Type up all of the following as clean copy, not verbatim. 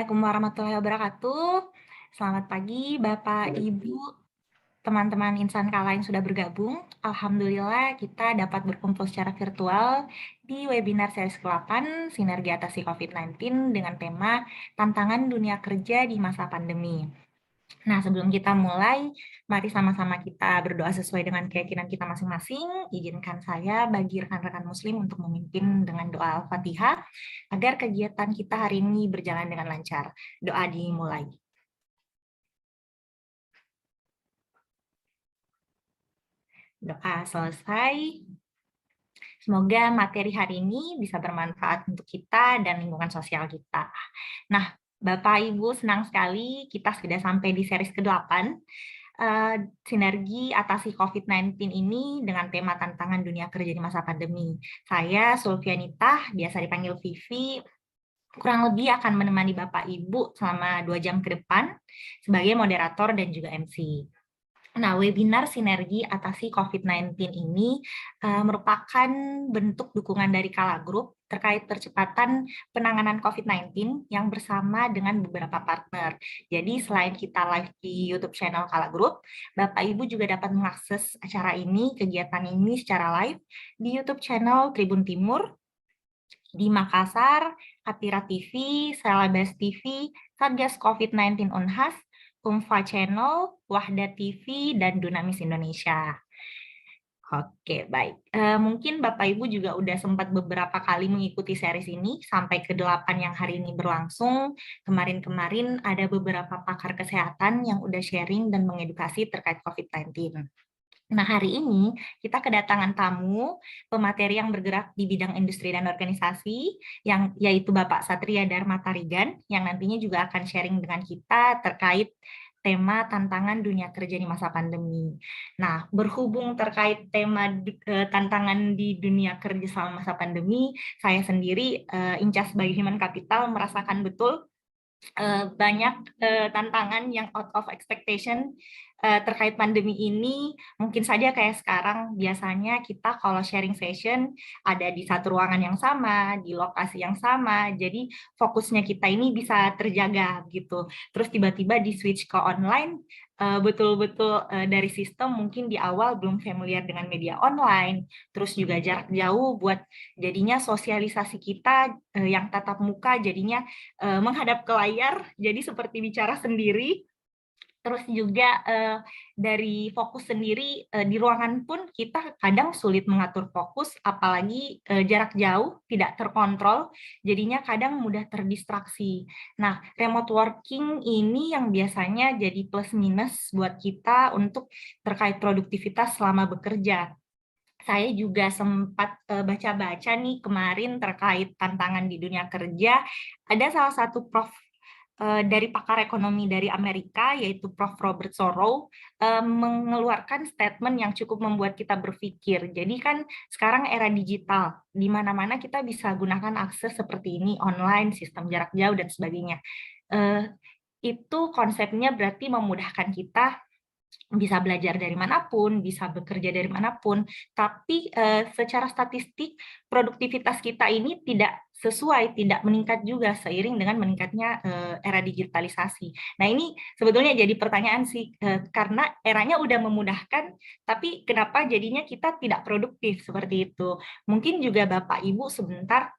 Assalamualaikum warahmatullahi wabarakatuh. Selamat pagi, Bapak, Ibu, teman-teman insan kala yang sudah bergabung. Alhamdulillah kita dapat berkumpul secara virtual di webinar series ke-8 Sinergi Atasi COVID-19 dengan tema Tantangan Dunia Kerja di Masa Pandemi. Nah, sebelum kita mulai, mari sama-sama kita berdoa sesuai dengan keyakinan kita masing-masing. Izinkan saya bagi rekan-rekan Muslim untuk memimpin dengan doa Al-Fatihah agar kegiatan kita hari ini berjalan dengan lancar. Doa dimulai. Doa selesai. Semoga materi hari ini bisa bermanfaat untuk kita dan lingkungan sosial kita. Nah, Bapak Ibu, senang sekali kita sudah sampai di series ke-8, Sinergi Atasi COVID-19 ini dengan tema tantangan dunia kerja di masa pandemi. Saya Sulfianita, biasa dipanggil Vivi, kurang lebih akan menemani Bapak Ibu selama 2 jam ke depan sebagai moderator dan juga MC. Nah, webinar Sinergi Atasi COVID-19 ini merupakan bentuk dukungan dari Kala Group terkait percepatan penanganan COVID-19 yang bersama dengan beberapa partner. Jadi, selain kita live di YouTube channel Kala Group, Bapak Ibu juga dapat mengakses acara ini, kegiatan ini secara live di YouTube channel Tribun Timur, di Makassar, Atira TV, Selebes TV, Satgas COVID-19 Unhas, Umfa Channel, Wahda TV, dan Dunamis Indonesia. Oke, baik. Mungkin Bapak Ibu juga udah sempat beberapa kali mengikuti series ini sampai ke-8 yang hari ini berlangsung. Kemarin-kemarin ada beberapa pakar kesehatan yang udah sharing dan mengedukasi terkait COVID-19. Nah, hari ini kita kedatangan tamu pemateri yang bergerak di bidang industri dan organisasi, yaitu Bapak Satria Dharma Tarigan, yang nantinya juga akan sharing dengan kita terkait tema tantangan dunia kerja di masa pandemi. Nah, berhubung terkait tema tantangan di dunia kerja selama masa pandemi, saya sendiri, Incas sebagai Human Capital, merasakan betul banyak tantangan yang out of expectation terkait pandemi ini. Mungkin saja kayak sekarang, biasanya kita kalau sharing session ada di satu ruangan yang sama, di lokasi yang sama, jadi fokusnya kita ini bisa terjaga gitu. Terus tiba-tiba di switch ke online, betul-betul dari sistem mungkin di awal belum familiar dengan media online, terus juga jarak jauh buat jadinya sosialisasi kita yang tatap muka jadinya menghadap ke layar, jadi seperti bicara sendiri. Terus juga dari fokus sendiri di ruangan pun kita kadang sulit mengatur fokus, apalagi jarak jauh tidak terkontrol, jadinya kadang mudah terdistraksi. Nah, remote working ini yang biasanya jadi plus minus buat kita untuk terkait produktivitas selama bekerja. Saya juga sempat baca-baca nih kemarin terkait tantangan di dunia kerja. Ada salah satu prof dari pakar ekonomi dari Amerika, yaitu Prof. Robert Sorow, mengeluarkan statement yang cukup membuat kita berpikir. Jadi kan sekarang era digital, di mana-mana kita bisa gunakan akses seperti ini, online, sistem jarak jauh, dan sebagainya. Itu konsepnya berarti memudahkan kita bisa belajar dari manapun, bisa bekerja dari manapun, tapi secara statistik produktivitas kita ini tidak sesuai, tidak meningkat juga seiring dengan meningkatnya era digitalisasi. Nah, ini sebetulnya jadi pertanyaan sih, karena eranya udah memudahkan, tapi kenapa jadinya kita tidak produktif seperti itu? Mungkin juga Bapak Ibu sebentar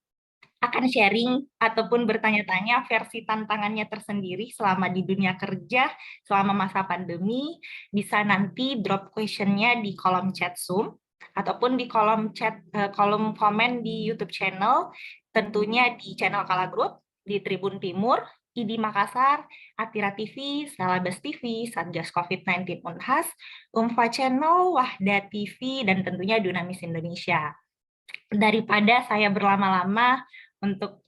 akan sharing ataupun bertanya-tanya versi tantangannya tersendiri selama di dunia kerja, selama masa pandemi, bisa nanti drop question-nya di kolom chat Zoom, ataupun di kolom chat, kolom komen di YouTube channel, tentunya di channel Kala Group, di Tribun Timur, ID Makassar, Atira TV, Salabas TV, Satgas COVID-19 Unhas, Umfa Channel, Wahda TV, dan tentunya Dunamis Indonesia. Daripada saya berlama-lama untuk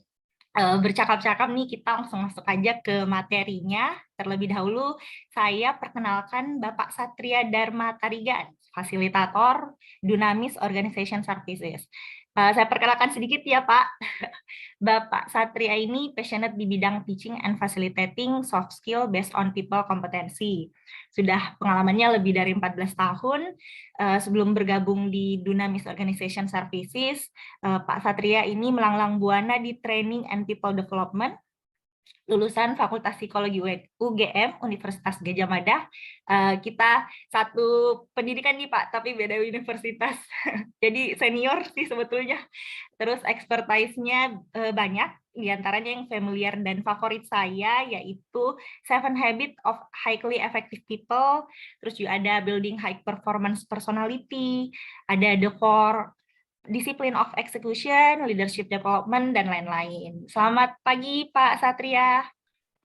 bercakap-cakap nih, kita langsung masuk aja ke materinya. Terlebih dahulu, saya perkenalkan Bapak Satria Dharma Tarigan, fasilitator Dunamis Organization Services. Saya perkenalkan sedikit ya, Pak. Bapak Satria ini passionate di bidang teaching and facilitating soft skill based on people kompetensi. Sudah pengalamannya lebih dari 14 tahun. Sebelum bergabung di Dunamis Organization Services, Pak Satria ini melanglang buana di training and people development, lulusan Fakultas Psikologi UGM Universitas Gadjah Mada. Kita satu pendidikan nih Pak, tapi beda universitas. Jadi senior sih sebetulnya. Terus expertise-nya banyak, diantaranya yang familiar dan favorit saya yaitu Seven Habits of Highly Effective People, terus juga ada Building High Performance Personality, ada The Four Discipline of Execution, Leadership Development, dan lain-lain. Selamat pagi Pak Satria.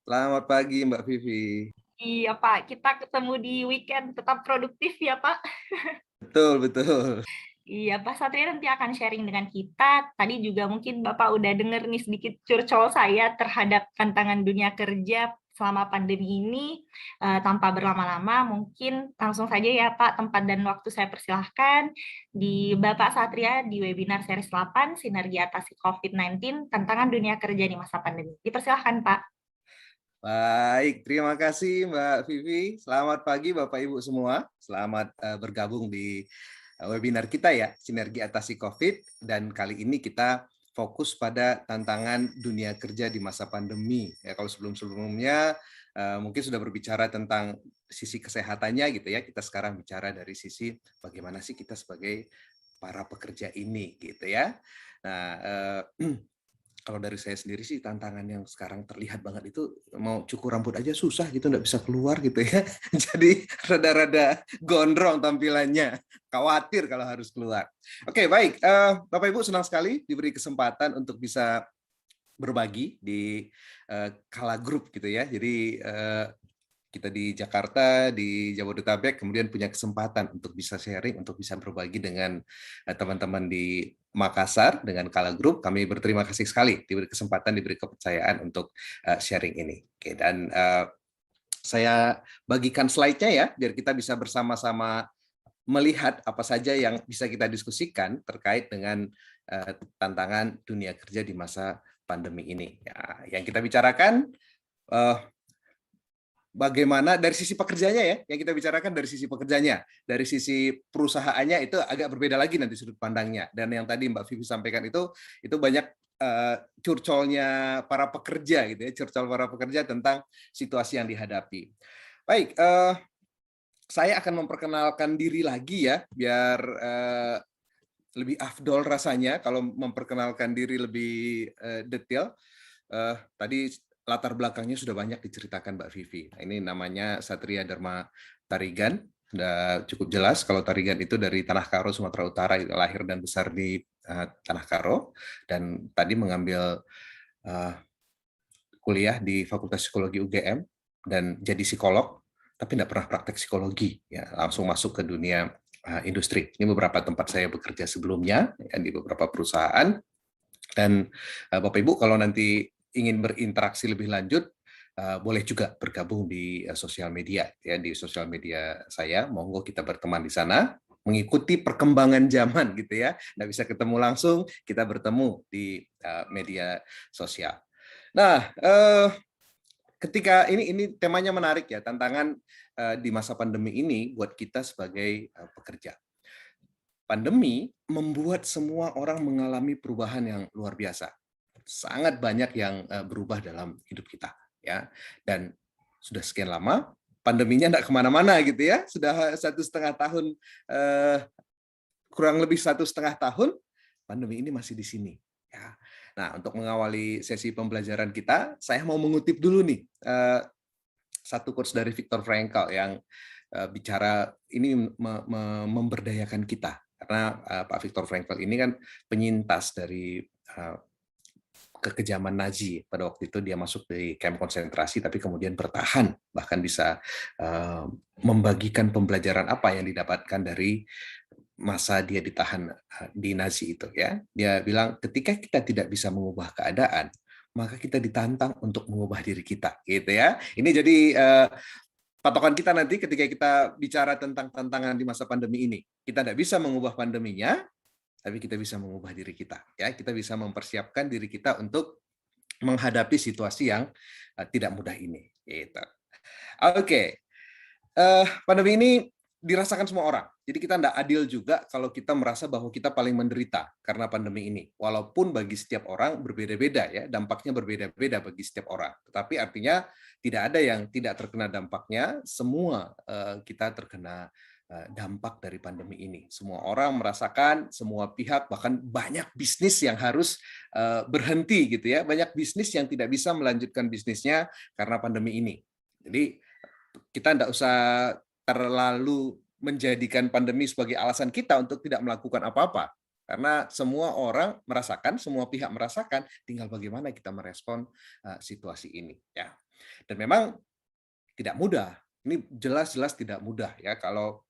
Selamat pagi Mbak Vivi. Iya Pak, kita ketemu di weekend, tetap produktif ya Pak. Betul, betul. Iya, Pak Satria nanti akan sharing dengan kita. Tadi juga mungkin Bapak udah dengar nih sedikit curcol saya terhadap tantangan dunia kerja selama pandemi ini. Tanpa berlama-lama, mungkin langsung saja ya Pak, tempat dan waktu saya persilahkan di Bapak Satria di webinar series 8, Sinergi Atasi COVID-19, Tantangan Dunia Kerja di Masa Pandemi. Dipersilahkan Pak. Baik, terima kasih Mbak Vivi. Selamat pagi Bapak Ibu semua. Selamat bergabung di webinar kita ya, Sinergi Atasi COVID. Dan kali ini kita fokus pada tantangan dunia kerja di masa pandemi. Ya, kalau sebelum-sebelumnya mungkin sudah berbicara tentang sisi kesehatannya gitu ya. Kita sekarang bicara dari sisi bagaimana sih kita sebagai para pekerja ini gitu ya. Nah, kalau dari saya sendiri sih tantangan yang sekarang terlihat banget itu mau cukur rambut aja susah gitu, nggak bisa keluar gitu ya. Jadi rada-rada gondrong tampilannya, khawatir kalau harus keluar. Oke, baik. Bapak Ibu senang sekali diberi kesempatan untuk bisa berbagi di Kala Group gitu ya. Jadi kita di Jakarta, di Jabodetabek, kemudian punya kesempatan untuk bisa sharing, untuk bisa berbagi dengan teman-teman di Makassar dengan Kala Group. Kami berterima kasih sekali diberi kesempatan, diberi kepercayaan untuk sharing ini. Oke, dan saya bagikan slide-nya ya, biar kita bisa bersama-sama melihat apa saja yang bisa kita diskusikan terkait dengan tantangan dunia kerja di masa pandemi ini. Ya, yang kita bicarakan bagaimana dari sisi pekerjanya ya, yang kita bicarakan dari sisi pekerjanya, dari sisi perusahaannya itu agak berbeda lagi nanti sudut pandangnya. Dan yang tadi Mbak Vivi sampaikan itu banyak curcolnya para pekerja gitu ya, curcol para pekerja tentang situasi yang dihadapi. Baik, saya akan memperkenalkan diri lagi ya, biar lebih afdol rasanya kalau memperkenalkan diri lebih detail. Tadi latar belakangnya sudah banyak diceritakan Mbak Vivi. Nah, ini namanya Satria Dharma Tarigan. Sudah cukup jelas kalau Tarigan itu dari Tanah Karo, Sumatera Utara, lahir dan besar di Tanah Karo, dan tadi mengambil kuliah di Fakultas Psikologi UGM dan jadi psikolog, tapi tidak pernah praktek psikologi, ya langsung masuk ke dunia industri. Ini beberapa tempat saya bekerja sebelumnya, ya, di beberapa perusahaan. Dan Bapak Ibu kalau nanti ingin berinteraksi lebih lanjut, boleh juga bergabung di sosial media ya, di sosial media saya. Monggo kita berteman di sana, mengikuti perkembangan zaman gitu ya. Nggak bisa ketemu langsung, kita bertemu di media sosial. Nah, ketika ini temanya menarik ya, tantangan di masa pandemi ini buat kita sebagai pekerja. Pandemi membuat semua orang mengalami perubahan yang luar biasa. Sangat banyak yang berubah dalam hidup kita, ya. Dan sudah sekian lama pandeminya tidak kemana-mana gitu ya. Sudah 1,5 tahun, kurang lebih 1,5 tahun, pandemi ini masih di sini. Ya. Nah, untuk mengawali sesi pembelajaran kita, saya mau mengutip dulu nih satu quotes dari Viktor Frankl yang bicara ini memberdayakan kita. Karena Pak Viktor Frankl ini kan penyintas dari kekejaman Nazi. Pada waktu itu dia masuk di kamp konsentrasi, tapi kemudian bertahan, bahkan bisa membagikan pembelajaran apa yang didapatkan dari masa dia ditahan di Nazi itu. Ya, dia bilang ketika kita tidak bisa mengubah keadaan, maka kita ditantang untuk mengubah diri kita, gitu ya. Ini jadi patokan kita nanti ketika kita bicara tentang tantangan di masa pandemi ini. Kita tidak bisa mengubah pandeminya, tapi kita bisa mengubah diri kita. Ya, kita bisa mempersiapkan diri kita untuk menghadapi situasi yang tidak mudah ini. Gitu. Oke, pandemi ini dirasakan semua orang. Jadi kita tidak adil juga kalau kita merasa bahwa kita paling menderita karena pandemi ini. Walaupun bagi setiap orang berbeda-beda ya, dampaknya berbeda-beda bagi setiap orang. Tetapi artinya tidak ada yang tidak terkena dampaknya, semua kita terkena dampak dari pandemi ini. Semua orang merasakan, semua pihak, bahkan banyak bisnis yang harus berhenti gitu ya. Banyak bisnis yang tidak bisa melanjutkan bisnisnya karena pandemi ini. Jadi kita tidak usah terlalu menjadikan pandemi sebagai alasan kita untuk tidak melakukan apa-apa. Karena semua orang merasakan, semua pihak merasakan, tinggal bagaimana kita merespon situasi ini. Ya. Dan memang tidak mudah. Ini jelas-jelas tidak mudah ya kalau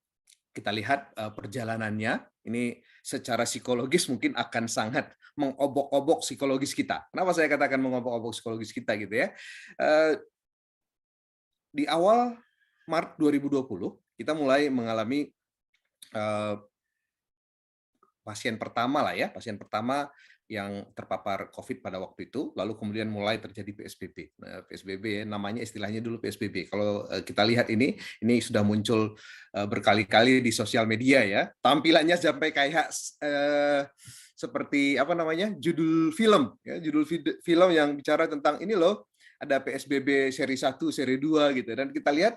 kita lihat perjalanannya. Ini secara psikologis mungkin akan sangat mengobok-obok psikologis kita. Kenapa saya katakan mengobok-obok psikologis kita gitu ya? Di awal Maret 2020 kita mulai mengalami pasien pertama lah ya, pasien pertama yang terpapar COVID pada waktu itu, lalu kemudian mulai terjadi PSBB. Nah, PSBB namanya istilahnya dulu PSBB. Kalau kita lihat ini sudah muncul berkali-kali di sosial media ya. Tampilannya sampai kayak seperti apa namanya? Judul film ya, judul film yang bicara tentang ini loh, ada PSBB seri 1, seri 2 gitu. Dan kita lihat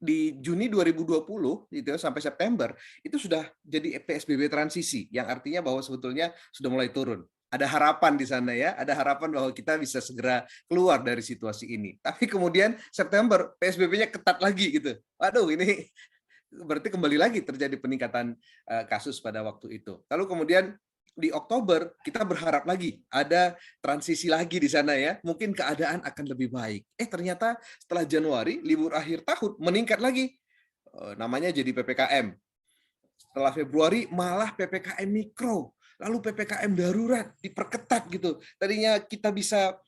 di Juni 2020 gitu sampai September itu sudah jadi PSBB transisi, yang artinya bahwa sebetulnya sudah mulai turun. Ada harapan di sana ya, ada harapan bahwa kita bisa segera keluar dari situasi ini. Tapi kemudian September PSBB-nya ketat lagi gitu. Waduh, ini berarti kembali lagi terjadi peningkatan kasus pada waktu itu. Lalu kemudian di Oktober kita berharap lagi ada transisi lagi di sana ya, mungkin keadaan akan lebih baik. Ternyata setelah Januari libur akhir tahun meningkat lagi, namanya jadi PPKM. Setelah Februari malah PPKM mikro, lalu PPKM darurat diperketat gitu. Tadinya kita bisa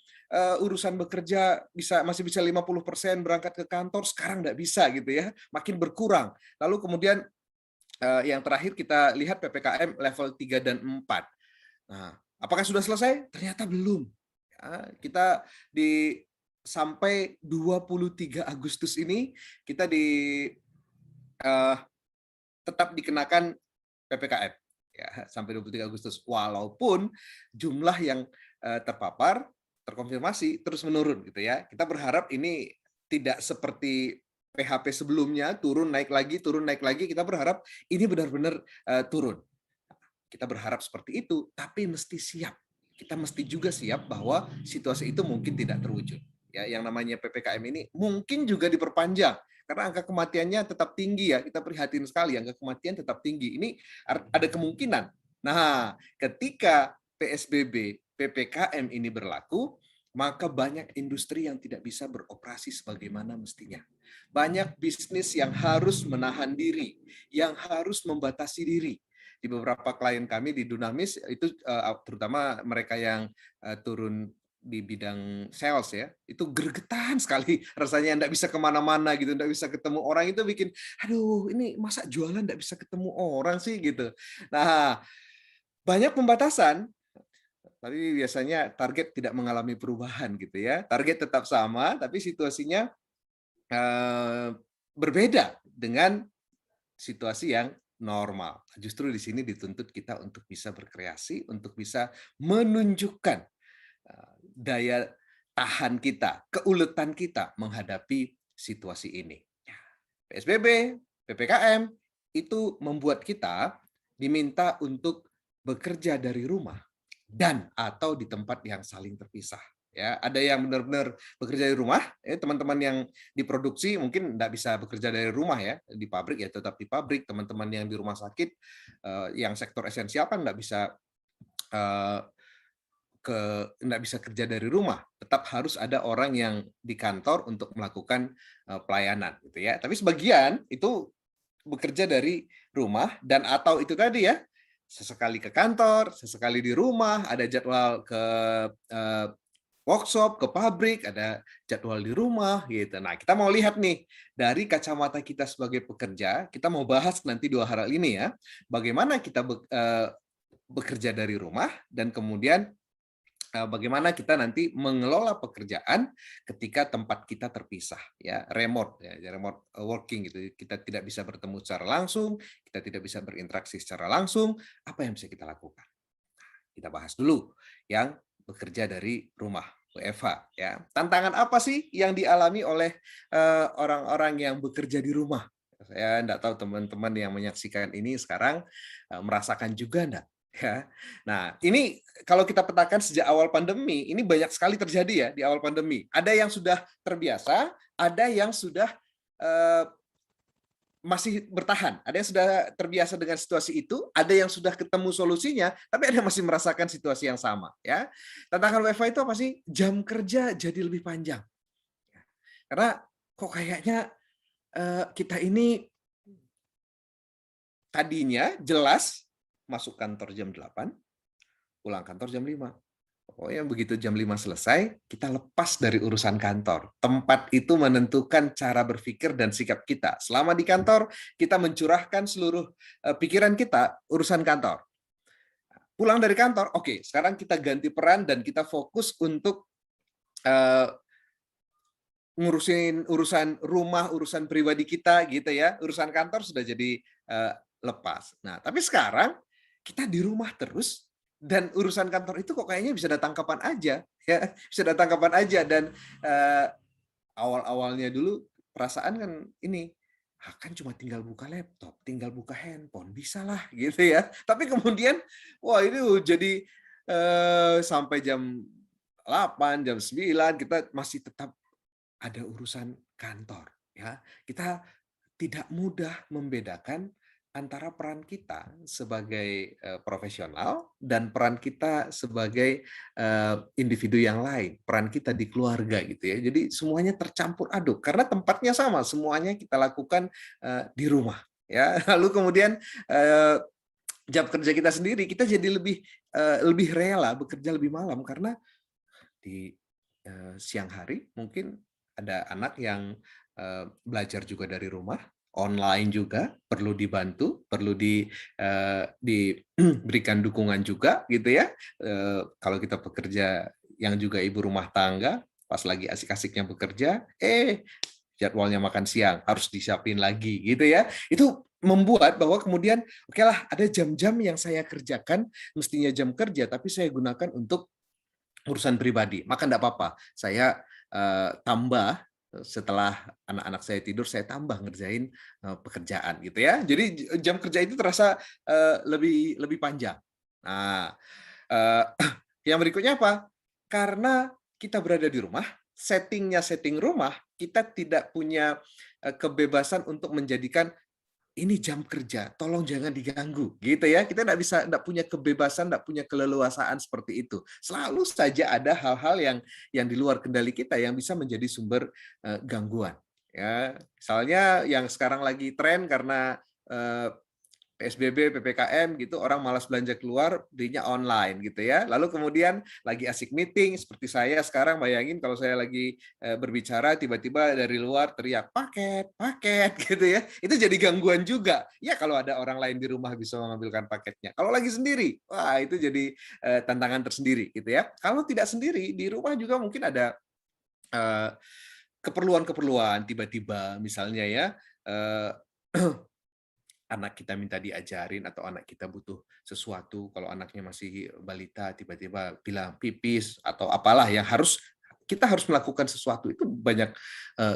urusan bekerja masih bisa 50% berangkat ke kantor, sekarang nggak bisa gitu ya, makin berkurang. Lalu kemudian yang terakhir kita lihat PPKM level 3 dan 4. Nah, apakah sudah selesai? Ternyata belum. Ya, kita sampai 23 Agustus ini kita tetap dikenakan PPKM ya, sampai 23 Agustus. Walaupun jumlah yang terpapar terkonfirmasi terus menurun gitu ya. Kita berharap ini tidak seperti PHP sebelumnya, turun naik lagi, kita berharap ini benar-benar turun. Kita berharap seperti itu, tapi mesti siap. Kita mesti juga siap bahwa situasi itu mungkin tidak terwujud. Ya, yang namanya PPKM ini mungkin juga diperpanjang karena angka kematiannya tetap tinggi ya. Kita prihatin sekali, angka kematian tetap tinggi. Ini ada kemungkinan. Nah, ketika PSBB, PPKM ini berlaku, maka banyak industri yang tidak bisa beroperasi sebagaimana mestinya. Banyak bisnis yang harus menahan diri, yang harus membatasi diri. Di beberapa klien kami di Dunamis, itu terutama mereka yang turun di bidang sales ya, itu gregetan sekali rasanya, nggak bisa kemana-mana gitu, nggak bisa ketemu orang, itu bikin, aduh ini masa jualan nggak bisa ketemu orang sih gitu. Nah, banyak pembatasan, tapi biasanya target tidak mengalami perubahan gitu ya. Target tetap sama, tapi situasinya berbeda dengan situasi yang normal. Justru di sini dituntut kita untuk bisa berkreasi, untuk bisa menunjukkan daya tahan kita, keuletan kita menghadapi situasi ini. PSBB, PPKM, itu membuat kita diminta untuk bekerja dari rumah dan atau di tempat yang saling terpisah. Ya, ada yang benar-benar bekerja dari rumah, teman-teman yang di produksi mungkin tidak bisa bekerja dari rumah ya, di pabrik ya tetap di pabrik, teman-teman yang di rumah sakit, yang sektor esensial kan nggak bisa kerja dari rumah, tetap harus ada orang yang di kantor untuk melakukan pelayanan gitu ya. Tapi sebagian itu bekerja dari rumah dan atau itu tadi ya, sesekali ke kantor, sesekali di rumah, ada jadwal ke workshop, ke pabrik, ada jadwal di rumah gitu. Nah, kita mau lihat nih dari kacamata kita sebagai pekerja, kita mau bahas nanti 2 hal ini ya. Bagaimana kita bekerja dari rumah dan kemudian bagaimana kita nanti mengelola pekerjaan ketika tempat kita terpisah, ya, remote, ya, remote working gitu. Kita tidak bisa bertemu secara langsung, kita tidak bisa berinteraksi secara langsung. Apa yang bisa kita lakukan? Kita bahas dulu yang bekerja dari rumah, WFH, ya. Tantangan apa sih yang dialami oleh orang-orang yang bekerja di rumah? Saya enggak tahu teman-teman yang menyaksikan ini sekarang merasakan juga enggak? Ya. Nah, ini kalau kita petakan sejak awal pandemi, ini banyak sekali terjadi ya di awal pandemi. Ada yang sudah terbiasa, ada yang sudah eh, masih bertahan. Ada yang sudah terbiasa dengan situasi itu, ada yang sudah ketemu solusinya, tapi ada yang masih merasakan situasi yang sama. Ya, tantangan WFH itu apa sih? Jam kerja jadi lebih panjang. Karena kok kayaknya kita ini tadinya jelas masuk kantor jam 8, pulang kantor jam 5. Pokoknya begitu jam 5 selesai, kita lepas dari urusan kantor. Tempat itu menentukan cara berpikir dan sikap kita. Selama di kantor, kita mencurahkan seluruh pikiran kita urusan kantor. Pulang dari kantor, oke, sekarang kita ganti peran dan kita fokus untuk ngurusin urusan rumah, urusan pribadi kita gitu ya. Urusan kantor sudah jadi lepas. Nah, tapi sekarang kita di rumah terus dan urusan kantor itu kok kayaknya bisa datang kapan aja ya, bisa datang kapan aja dan awal-awalnya dulu perasaan kan ini kan cuma tinggal buka laptop, tinggal buka handphone, bisa lah gitu ya. Tapi kemudian wah ini jadi sampai jam 8, jam 9 kita masih tetap ada urusan kantor ya. Kita tidak mudah membedakan antara peran kita sebagai profesional dan peran kita sebagai individu yang lain, peran kita di keluarga gitu ya. Jadi semuanya tercampur aduk karena tempatnya sama, semuanya kita lakukan di rumah ya. Lalu kemudian jam kerja kita sendiri, kita jadi lebih rela bekerja lebih malam karena di siang hari mungkin ada anak yang belajar juga dari rumah, online juga, perlu dibantu, perlu diberikan dukungan juga gitu ya. Kalau kita pekerja yang juga ibu rumah tangga, pas lagi asik-asiknya bekerja, jadwalnya makan siang harus disiapin lagi gitu ya. Itu membuat bahwa kemudian oke lah ada jam-jam yang saya kerjakan mestinya jam kerja tapi saya gunakan untuk urusan pribadi. Maka enggak apa-apa. Saya tambah setelah anak-anak saya tidur, saya tambah ngerjain pekerjaan gitu ya. Jadi jam kerja itu terasa lebih panjang. Nah, yang berikutnya apa? Karena kita berada di rumah, setting rumah, kita tidak punya kebebasan untuk menjadikan ini jam kerja, tolong jangan diganggu, gitu ya. Kita nggak punya kebebasan, nggak punya keleluasaan seperti itu. Selalu saja ada hal-hal yang di luar kendali kita yang bisa menjadi sumber gangguan. Ya, misalnya yang sekarang lagi tren karena PSBB, PPKM gitu, orang malas belanja keluar, belinya online gitu ya. Lalu kemudian lagi asik meeting, seperti saya sekarang bayangin kalau saya lagi berbicara, tiba-tiba dari luar teriak, paket, paket gitu ya. Itu jadi gangguan juga. Ya kalau ada orang lain di rumah bisa mengambilkan paketnya. Kalau lagi sendiri, wah itu jadi tantangan tersendiri gitu ya. Kalau tidak sendiri, di rumah juga mungkin ada keperluan-keperluan tiba-tiba misalnya ya, anak kita minta diajarin atau anak kita butuh sesuatu, kalau anaknya masih balita tiba-tiba bilang pipis atau apalah yang kita harus melakukan sesuatu, itu banyak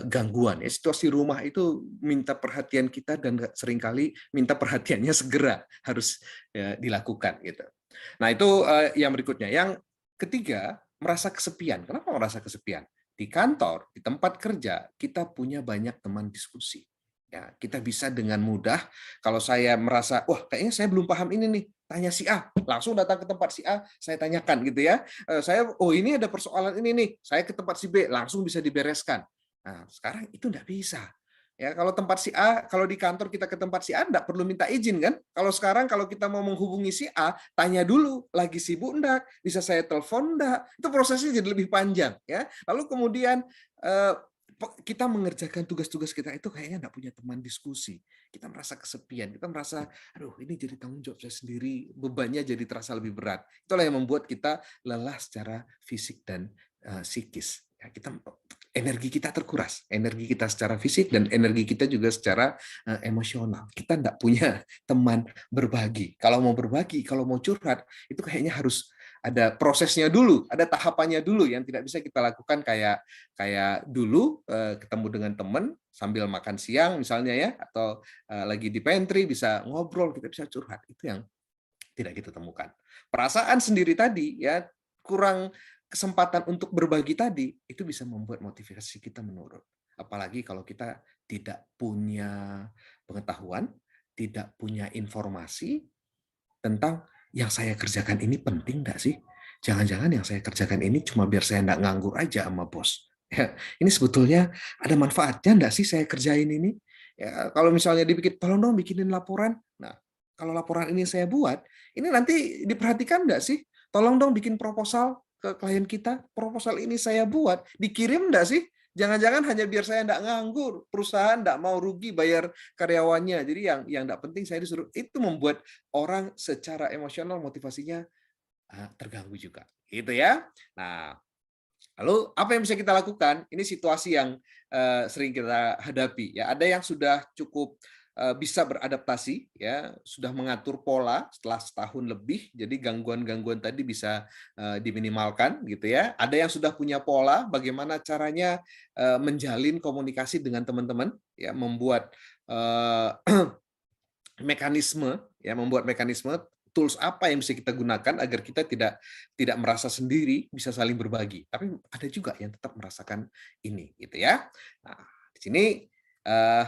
gangguan ya. Situasi rumah itu minta perhatian kita dan seringkali minta perhatiannya segera harus dilakukan gitu. Nah, itu yang berikutnya. Yang ketiga, merasa kesepian. Kenapa merasa kesepian? Di kantor, di tempat kerja, kita punya banyak teman diskusi. Ya, kita bisa dengan mudah, kalau saya merasa, wah kayaknya saya belum paham ini nih, tanya si A, langsung datang ke tempat si A, saya tanyakan gitu ya. Oh ini ada persoalan ini nih, saya ke tempat si B, langsung bisa dibereskan. Nah, sekarang itu enggak bisa. Ya, kalau tempat si A, kalau di kantor kita ke tempat si A, enggak perlu minta izin kan? Kalau sekarang kalau kita mau menghubungi si A, tanya dulu, lagi sibuk enggak? Bisa saya telepon enggak? Itu prosesnya jadi lebih panjang ya. Lalu kemudian kita mengerjakan tugas-tugas kita itu kayaknya nggak punya teman diskusi. Kita merasa kesepian, kita merasa, aduh ini jadi tanggung jawab saya sendiri, bebannya jadi terasa lebih berat. Itulah yang membuat kita lelah secara fisik dan psikis. Ya, energi kita terkuras, energi kita secara fisik dan energi kita juga secara emosional. Kita nggak punya teman berbagi. Kalau mau berbagi, kalau mau curhat, itu kayaknya harus ada prosesnya dulu, ada tahapannya dulu yang tidak bisa kita lakukan kayak kayak dulu ketemu dengan teman sambil makan siang misalnya ya, atau lagi di pantry bisa ngobrol, kita bisa curhat. Itu yang tidak kita temukan. Perasaan sendiri tadi ya, kurang kesempatan untuk berbagi tadi, itu bisa membuat motivasi kita menurun. Apalagi kalau kita tidak punya pengetahuan, tidak punya informasi tentang yang saya kerjakan ini penting nggak sih? Jangan-jangan yang saya kerjakan ini cuma biar saya nggak nganggur aja sama bos. Ya, ini sebetulnya ada manfaatnya nggak sih saya kerjain ini? Ya, kalau misalnya dibikin, tolong dong bikinin laporan. Nah, kalau laporan ini saya buat, ini nanti diperhatikan nggak sih? Tolong dong bikin proposal ke klien kita. Proposal ini saya buat, dikirim nggak sih? Jangan-jangan hanya biar saya nggak nganggur, perusahaan nggak mau rugi bayar karyawannya. Jadi yang nggak penting saya disuruh. Itu membuat orang secara emosional motivasinya terganggu juga, gitu ya. Nah, lalu apa yang bisa kita lakukan? Ini situasi yang sering kita hadapi. Ya, ada yang sudah cukup bisa beradaptasi, ya, sudah mengatur pola setelah setahun lebih. Jadi gangguan-gangguan tadi bisa diminimalkan, gitu ya. Ada yang sudah punya pola, bagaimana caranya menjalin komunikasi dengan teman-teman, ya, membuat eh, mekanisme, ya, membuat mekanisme tools apa yang bisa kita gunakan agar kita tidak merasa sendiri, bisa saling berbagi. Tapi ada juga yang tetap merasakan ini, gitu ya. Nah, di sini eh,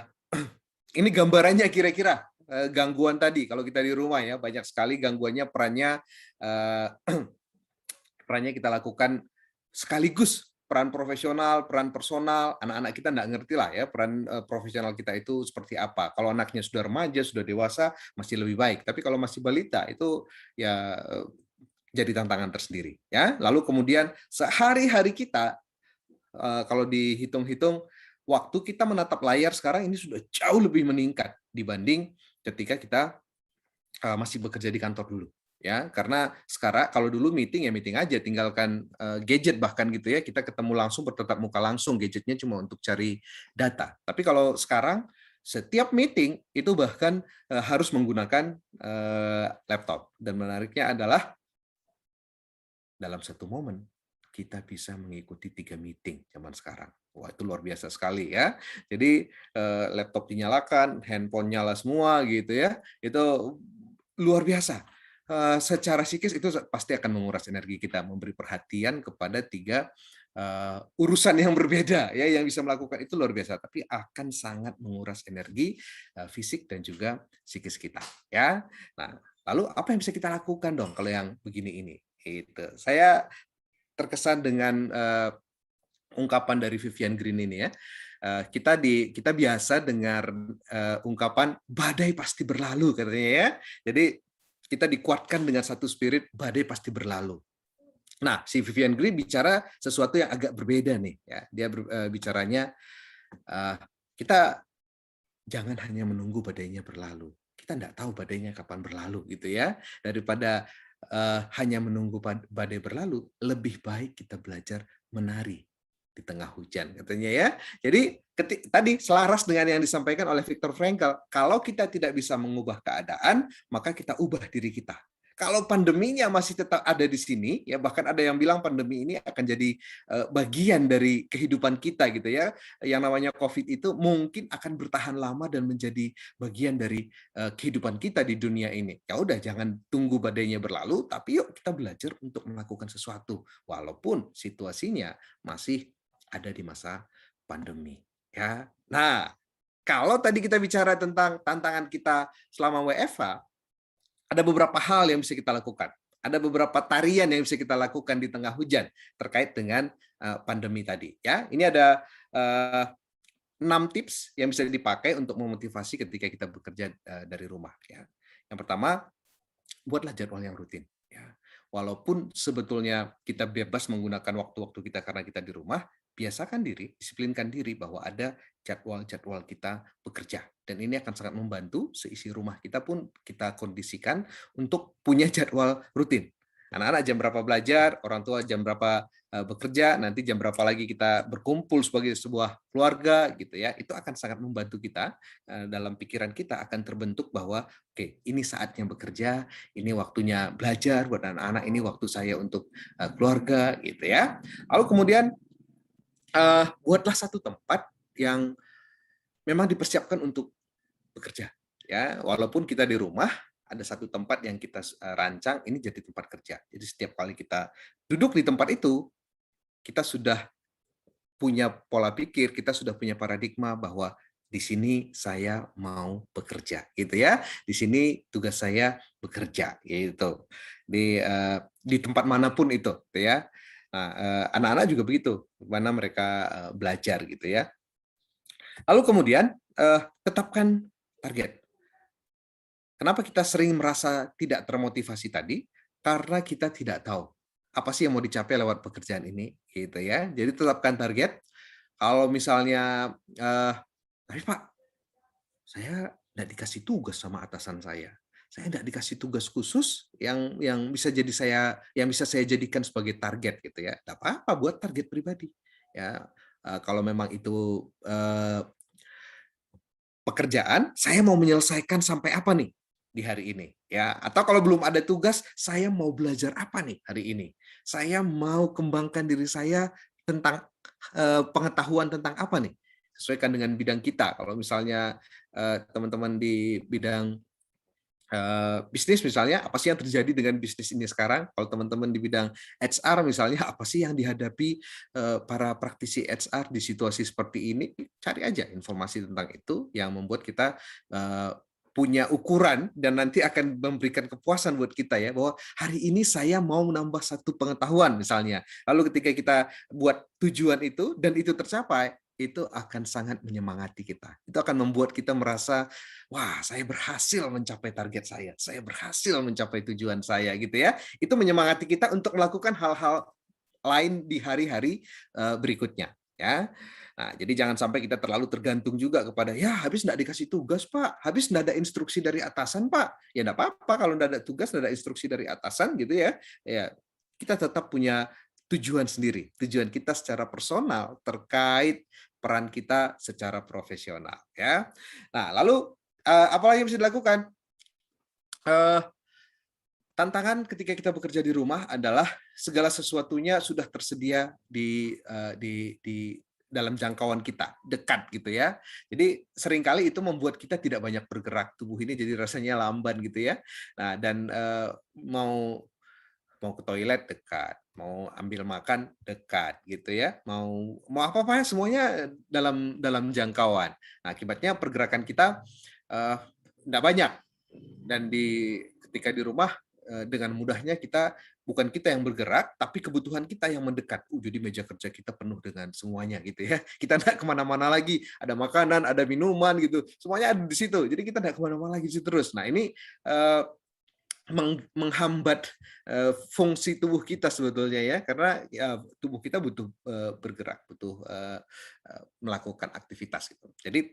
ini gambarannya kira-kira gangguan tadi. Kalau kita di rumah ya banyak sekali gangguannya, eh, perannya kita lakukan sekaligus, peran profesional, peran personal. Anak-anak kita nggak ngerti lah ya peran profesional kita itu seperti apa. Kalau anaknya sudah remaja, sudah dewasa, masih lebih baik. Tapi kalau masih balita itu ya jadi tantangan tersendiri. Ya, lalu kemudian sehari-hari kita kalau dihitung-hitung waktu kita menatap layar sekarang ini sudah jauh lebih meningkat dibanding ketika kita masih bekerja di kantor dulu, ya, karena sekarang kalau dulu meeting ya meeting aja, tinggalkan gadget bahkan gitu ya, kita ketemu langsung, bertatap muka langsung, gadgetnya cuma untuk cari data. Tapi kalau sekarang setiap meeting itu bahkan harus menggunakan laptop, dan menariknya adalah dalam satu momen kita bisa mengikuti 3 meeting zaman sekarang. Wah, itu luar biasa sekali ya. Jadi laptop dinyalakan, handphone nyala semua gitu ya. Itu luar biasa. Secara psikis itu pasti akan menguras energi kita, memberi perhatian kepada 3 urusan yang berbeda ya, yang bisa melakukan itu luar biasa, tapi akan sangat menguras energi fisik dan juga psikis kita ya. Nah, lalu apa yang bisa kita lakukan dong kalau yang begini ini? Itu. Saya terkesan dengan ungkapan dari Vivian Green ini ya. Kita biasa dengar ungkapan badai pasti berlalu katanya ya. Jadi kita dikuatkan dengan satu spirit badai pasti berlalu. Nah, si Vivian Green bicara sesuatu yang agak berbeda nih ya. Dia bicaranya kita jangan hanya menunggu badainya berlalu. Kita nggak tahu badainya kapan berlalu gitu ya. Daripada hanya menunggu badai berlalu, lebih baik kita belajar menari di tengah hujan katanya ya. Jadi tadi selaras dengan yang disampaikan oleh Viktor Frankl, kalau kita tidak bisa mengubah keadaan, maka kita ubah diri kita. Kalau pandeminya masih tetap ada di sini, ya bahkan ada yang bilang pandemi ini akan jadi bagian dari kehidupan kita gitu ya. Yang namanya COVID itu mungkin akan bertahan lama dan menjadi bagian dari kehidupan kita di dunia ini. Ya udah, jangan tunggu badainya berlalu, tapi yuk kita belajar untuk melakukan sesuatu walaupun situasinya masih ada di masa pandemi. Ya, nah kalau tadi kita bicara tentang tantangan kita selama WFH, ada beberapa hal yang bisa kita lakukan. Ada beberapa tarian yang bisa kita lakukan di tengah hujan terkait dengan pandemi tadi. Ya, ini ada 6 tips yang bisa dipakai untuk memotivasi ketika kita bekerja dari rumah. Ya. Yang pertama, buatlah jadwal yang rutin. Ya. walaupun sebetulnya kita bebas menggunakan waktu-waktu kita karena kita di rumah, biasakan diri, disiplinkan diri bahwa ada jadwal-jadwal kita bekerja. Dan ini akan sangat membantu seisi rumah kita pun kita kondisikan untuk punya jadwal rutin. Anak-anak jam berapa belajar, orang tua jam berapa bekerja, nanti jam berapa lagi kita berkumpul sebagai sebuah keluarga gitu ya. Itu akan sangat membantu kita dalam pikiran kita akan terbentuk bahwa oke, ini saatnya bekerja, ini waktunya belajar buat anak-anak, ini waktu saya untuk keluarga gitu ya. Lalu kemudian buatlah satu tempat yang memang dipersiapkan untuk bekerja ya, walaupun kita di rumah ada satu tempat yang kita rancang ini jadi tempat kerja. Jadi setiap kali kita duduk di tempat itu, kita sudah punya pola pikir, kita sudah punya paradigma bahwa di sini saya mau bekerja, gitu ya. Di sini tugas saya bekerja, gitu. Di tempat manapun itu, gitu ya. Nah, anak-anak juga begitu, mana mereka belajar, gitu ya. Lalu kemudian tetapkan target. Kenapa kita sering merasa tidak termotivasi tadi? Karena kita tidak tahu apa sih yang mau dicapai lewat pekerjaan ini, gitu ya. Jadi tetapkan target. Kalau misalnya, tapi Pak, saya tidak dikasih tugas sama atasan saya. Saya tidak dikasih tugas khusus yang bisa jadi yang bisa saya jadikan sebagai target gitu ya. Tidak apa-apa buat target pribadi. Ya, kalau memang itu pekerjaan, saya mau menyelesaikan sampai apa nih di hari ini, ya. Atau kalau belum ada tugas, saya mau belajar apa nih hari ini? Saya mau kembangkan diri saya tentang pengetahuan tentang apa nih? Sesuaikan dengan bidang kita. Kalau misalnya teman-teman di bidang bisnis misalnya, apa sih yang terjadi dengan bisnis ini sekarang? Kalau teman-teman di bidang HR misalnya, apa sih yang dihadapi para praktisi HR di situasi seperti ini? Cari aja informasi tentang itu yang membuat kita punya ukuran dan nanti akan memberikan kepuasan buat kita ya, bahwa hari ini saya mau menambah satu pengetahuan misalnya. Lalu ketika kita buat tujuan itu dan itu tercapai, itu akan sangat menyemangati kita. Itu akan membuat kita merasa, wah, saya berhasil mencapai target saya berhasil mencapai tujuan saya gitu ya. Itu menyemangati kita untuk melakukan hal-hal lain di hari-hari berikutnya ya. Nah, jadi jangan sampai kita terlalu tergantung juga kepada ya habis enggak dikasih tugas, Pak, habis enggak ada instruksi dari atasan, Pak. Ya enggak apa-apa kalau enggak ada tugas, enggak ada instruksi dari atasan gitu ya. Ya, kita tetap punya tujuan sendiri, tujuan kita secara personal terkait peran kita secara profesional ya. Nah, lalu apa lagi yang bisa dilakukan? Tantangan ketika kita bekerja di rumah adalah segala sesuatunya sudah tersedia di dalam jangkauan kita, dekat gitu ya. Jadi seringkali itu membuat kita tidak banyak bergerak, tubuh ini jadi rasanya lamban gitu ya. Nah, dan mau mau ke toilet dekat, mau ambil makan dekat gitu ya, mau apa-apa semuanya dalam jangkauan. Nah, akibatnya pergerakan kita tidak banyak dan ketika di rumah dengan mudahnya bukan kita yang bergerak, tapi kebutuhan kita yang mendekat. Jadi meja kerja kita penuh dengan semuanya gitu ya. Kita tidak kemana-mana lagi, ada makanan, ada minuman gitu, semuanya ada di situ. Jadi kita tidak kemana-mana lagi di situ terus. Nah ini menghambat fungsi tubuh kita sebetulnya ya, karena ya, tubuh kita butuh bergerak, butuh melakukan aktivitas gitu. Jadi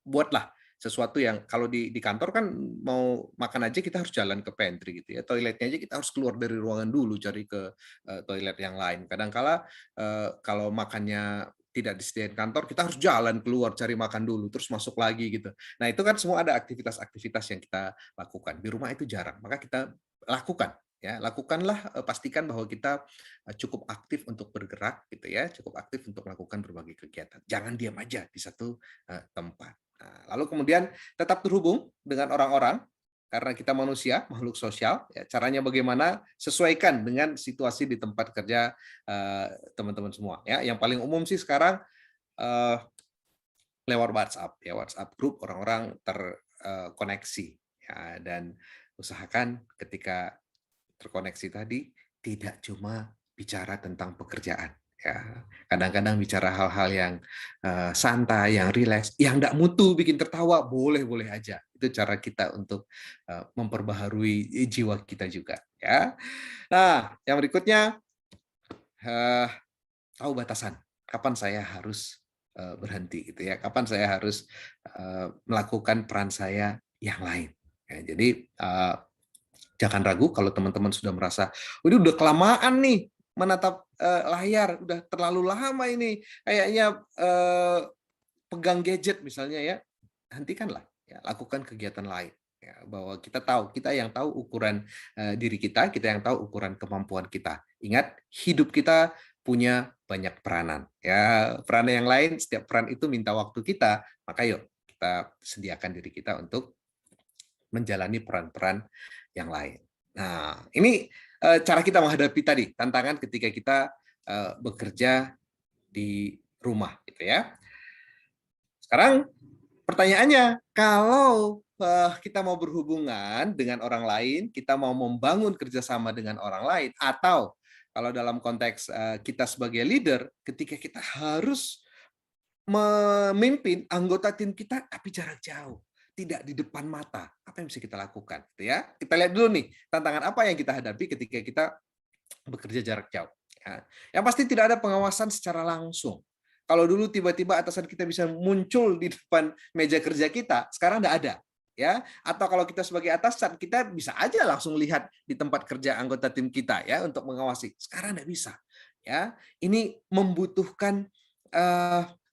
buatlah sesuatu yang kalau di kantor kan mau makan aja kita harus jalan ke pantry gitu ya, toiletnya aja kita harus keluar dari ruangan dulu cari ke toilet yang lain. Kadang-kala kalau makannya tidak disediain kantor, kita harus jalan keluar cari makan dulu, terus masuk lagi gitu. Nah itu kan semua ada aktivitas-aktivitas yang kita lakukan. Di rumah itu jarang, maka kita lakukan. Ya, lakukanlah, pastikan bahwa kita cukup aktif untuk bergerak gitu ya, cukup aktif untuk melakukan berbagai kegiatan. Jangan diam aja di satu tempat. Nah, lalu kemudian tetap terhubung dengan orang-orang karena kita manusia, makhluk sosial. Ya, caranya bagaimana? Sesuaikan dengan situasi di tempat kerja teman-teman semua. Ya, yang paling umum sih sekarang lewat WhatsApp. Ya, WhatsApp grup orang-orang terkoneksi. Ya, dan usahakan ketika terkoneksi tadi tidak cuma bicara tentang pekerjaan. Ya, kadang-kadang bicara hal-hal yang santai, yang rileks, yang enggak mutu, bikin tertawa, boleh-boleh aja. Itu cara kita untuk memperbaharui jiwa kita juga. ya. Nah, yang berikutnya, eh, tahu batasan. Kapan saya harus berhenti gitu ya? Kapan saya harus melakukan peran saya yang lain? Ya, jadi jangan ragu kalau teman-teman sudah merasa, ini udah kelamaan nih menatap layar, udah terlalu lama ini, kayaknya pegang gadget misalnya ya, hentikanlah, ya, lakukan kegiatan lain. Ya, bahwa kita yang tahu ukuran diri kita yang tahu ukuran kemampuan kita. Ingat, hidup kita punya banyak peranan. Ya, peranan yang lain, setiap peran itu minta waktu kita, maka yuk kita sediakan diri kita untuk menjalani peran-peran yang lain. Nah, ini cara kita menghadapi tadi tantangan ketika kita bekerja di rumah, gitu ya. Sekarang pertanyaannya, kalau kita mau berhubungan dengan orang lain, kita mau membangun kerjasama dengan orang lain, atau kalau dalam konteks kita sebagai leader, ketika kita harus memimpin anggota tim kita tapi jarak jauh, tidak di depan mata, apa yang bisa kita lakukan? Gitu ya. Kita lihat dulu nih, tantangan apa yang kita hadapi ketika kita bekerja jarak jauh. Ya. Yang pasti tidak ada pengawasan secara langsung. Kalau dulu tiba-tiba atasan kita bisa muncul di depan meja kerja kita, sekarang tidak ada. Ya, atau kalau kita sebagai atasan, kita bisa aja langsung lihat di tempat kerja anggota tim kita ya untuk mengawasi. Sekarang tidak bisa. Ya, ini membutuhkan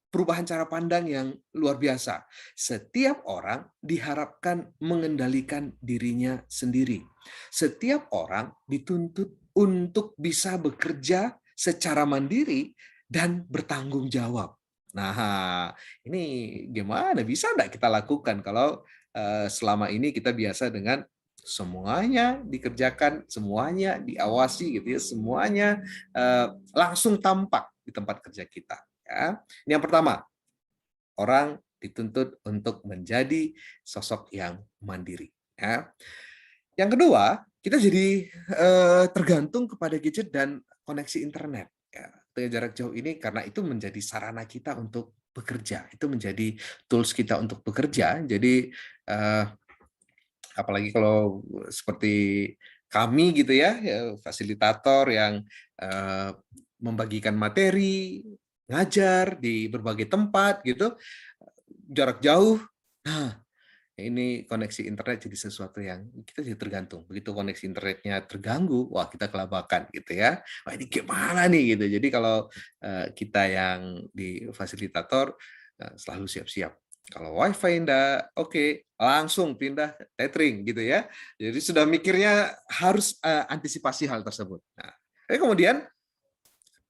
perubahan cara pandang yang luar biasa. Setiap orang diharapkan mengendalikan dirinya sendiri. Setiap orang dituntut untuk bisa bekerja secara mandiri dan bertanggung jawab. Nah, ini gimana bisa enggak kita lakukan kalau selama ini kita biasa dengan semuanya dikerjakan, semuanya diawasi gitu ya, semuanya langsung tampak di tempat kerja kita. Ya. Ini yang pertama, orang dituntut untuk menjadi sosok yang mandiri. Ya. Yang kedua, kita jadi tergantung kepada gadget dan koneksi internet. Ya, jarak jauh ini karena itu menjadi sarana kita untuk bekerja, itu menjadi tools kita untuk bekerja. Jadi apalagi kalau seperti kami gitu ya, fasilitator yang membagikan materi, ngajar di berbagai tempat gitu, jarak jauh. Nah, ini koneksi internet jadi sesuatu yang kita jadi tergantung. Begitu koneksi internetnya terganggu, wah kita kelabakan gitu ya. Wah ini gimana nih gitu. Jadi kalau kita yang di fasilitator selalu siap-siap. Kalau wifi enggak, oke, langsung pindah tethering gitu ya. Jadi sudah mikirnya harus antisipasi hal tersebut. Nah, kemudian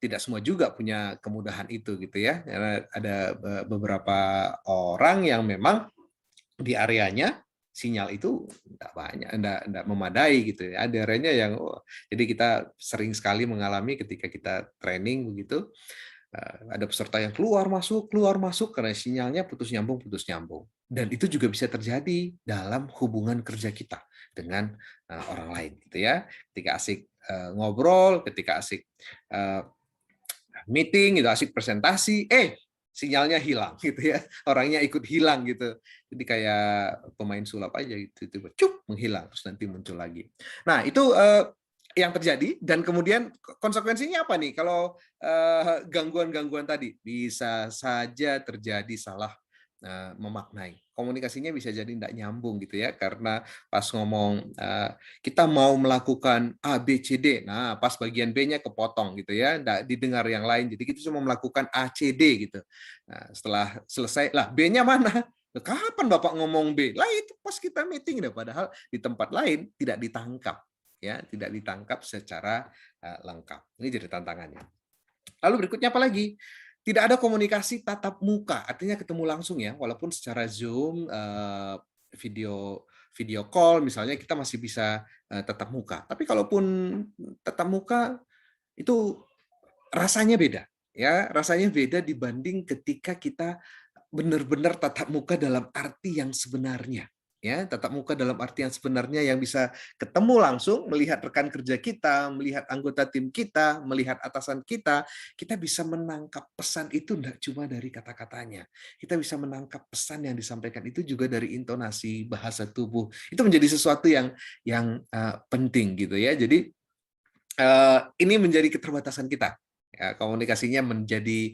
tidak semua juga punya kemudahan itu gitu ya. Karena ada beberapa orang yang memang di areanya sinyal itu enggak banyak, enggak memadai gitu ya. Ada areanya yang jadi kita sering sekali mengalami ketika kita training begitu, ada peserta yang keluar masuk karena sinyalnya putus nyambung. Dan itu juga bisa terjadi dalam hubungan kerja kita dengan orang lain gitu ya. Ketika asik ngobrol, ketika asik meeting gitu, asik presentasi, sinyalnya hilang gitu ya, orangnya ikut hilang gitu. Jadi kayak pemain sulap aja gitu, tiba cup menghilang terus nanti muncul lagi. Nah itu yang terjadi dan kemudian konsekuensinya apa nih kalau gangguan-gangguan tadi bisa saja terjadi salah memaknai. Komunikasinya bisa jadi tidak nyambung gitu ya, karena pas ngomong kita mau melakukan A, B, C, D, nah pas bagian B-nya kepotong gitu ya, tidak didengar yang lain, jadi kita cuma melakukan A, C, D gitu. Nah, setelah selesai, lah B-nya mana? Kapan Bapak ngomong B? Lah itu pas kita meeting, padahal di tempat lain tidak ditangkap, ya tidak ditangkap secara lengkap. Ini jadi tantangannya. Lalu berikutnya apa lagi? Tidak ada komunikasi tatap muka, artinya ketemu langsung ya, walaupun secara Zoom, video call misalnya kita masih bisa tatap muka. Tapi kalaupun tatap muka itu rasanya beda, ya rasanya beda dibanding ketika kita benar-benar tatap muka dalam arti yang sebenarnya. Ya, tatap muka dalam artian sebenarnya yang bisa ketemu langsung, melihat rekan kerja kita, melihat anggota tim kita, melihat atasan kita, kita bisa menangkap pesan itu tidak cuma dari kata-katanya. Kita bisa menangkap pesan yang disampaikan itu juga dari intonasi, bahasa tubuh. Itu menjadi sesuatu yang penting gitu ya. Jadi ini menjadi keterbatasan kita. Ya, komunikasinya menjadi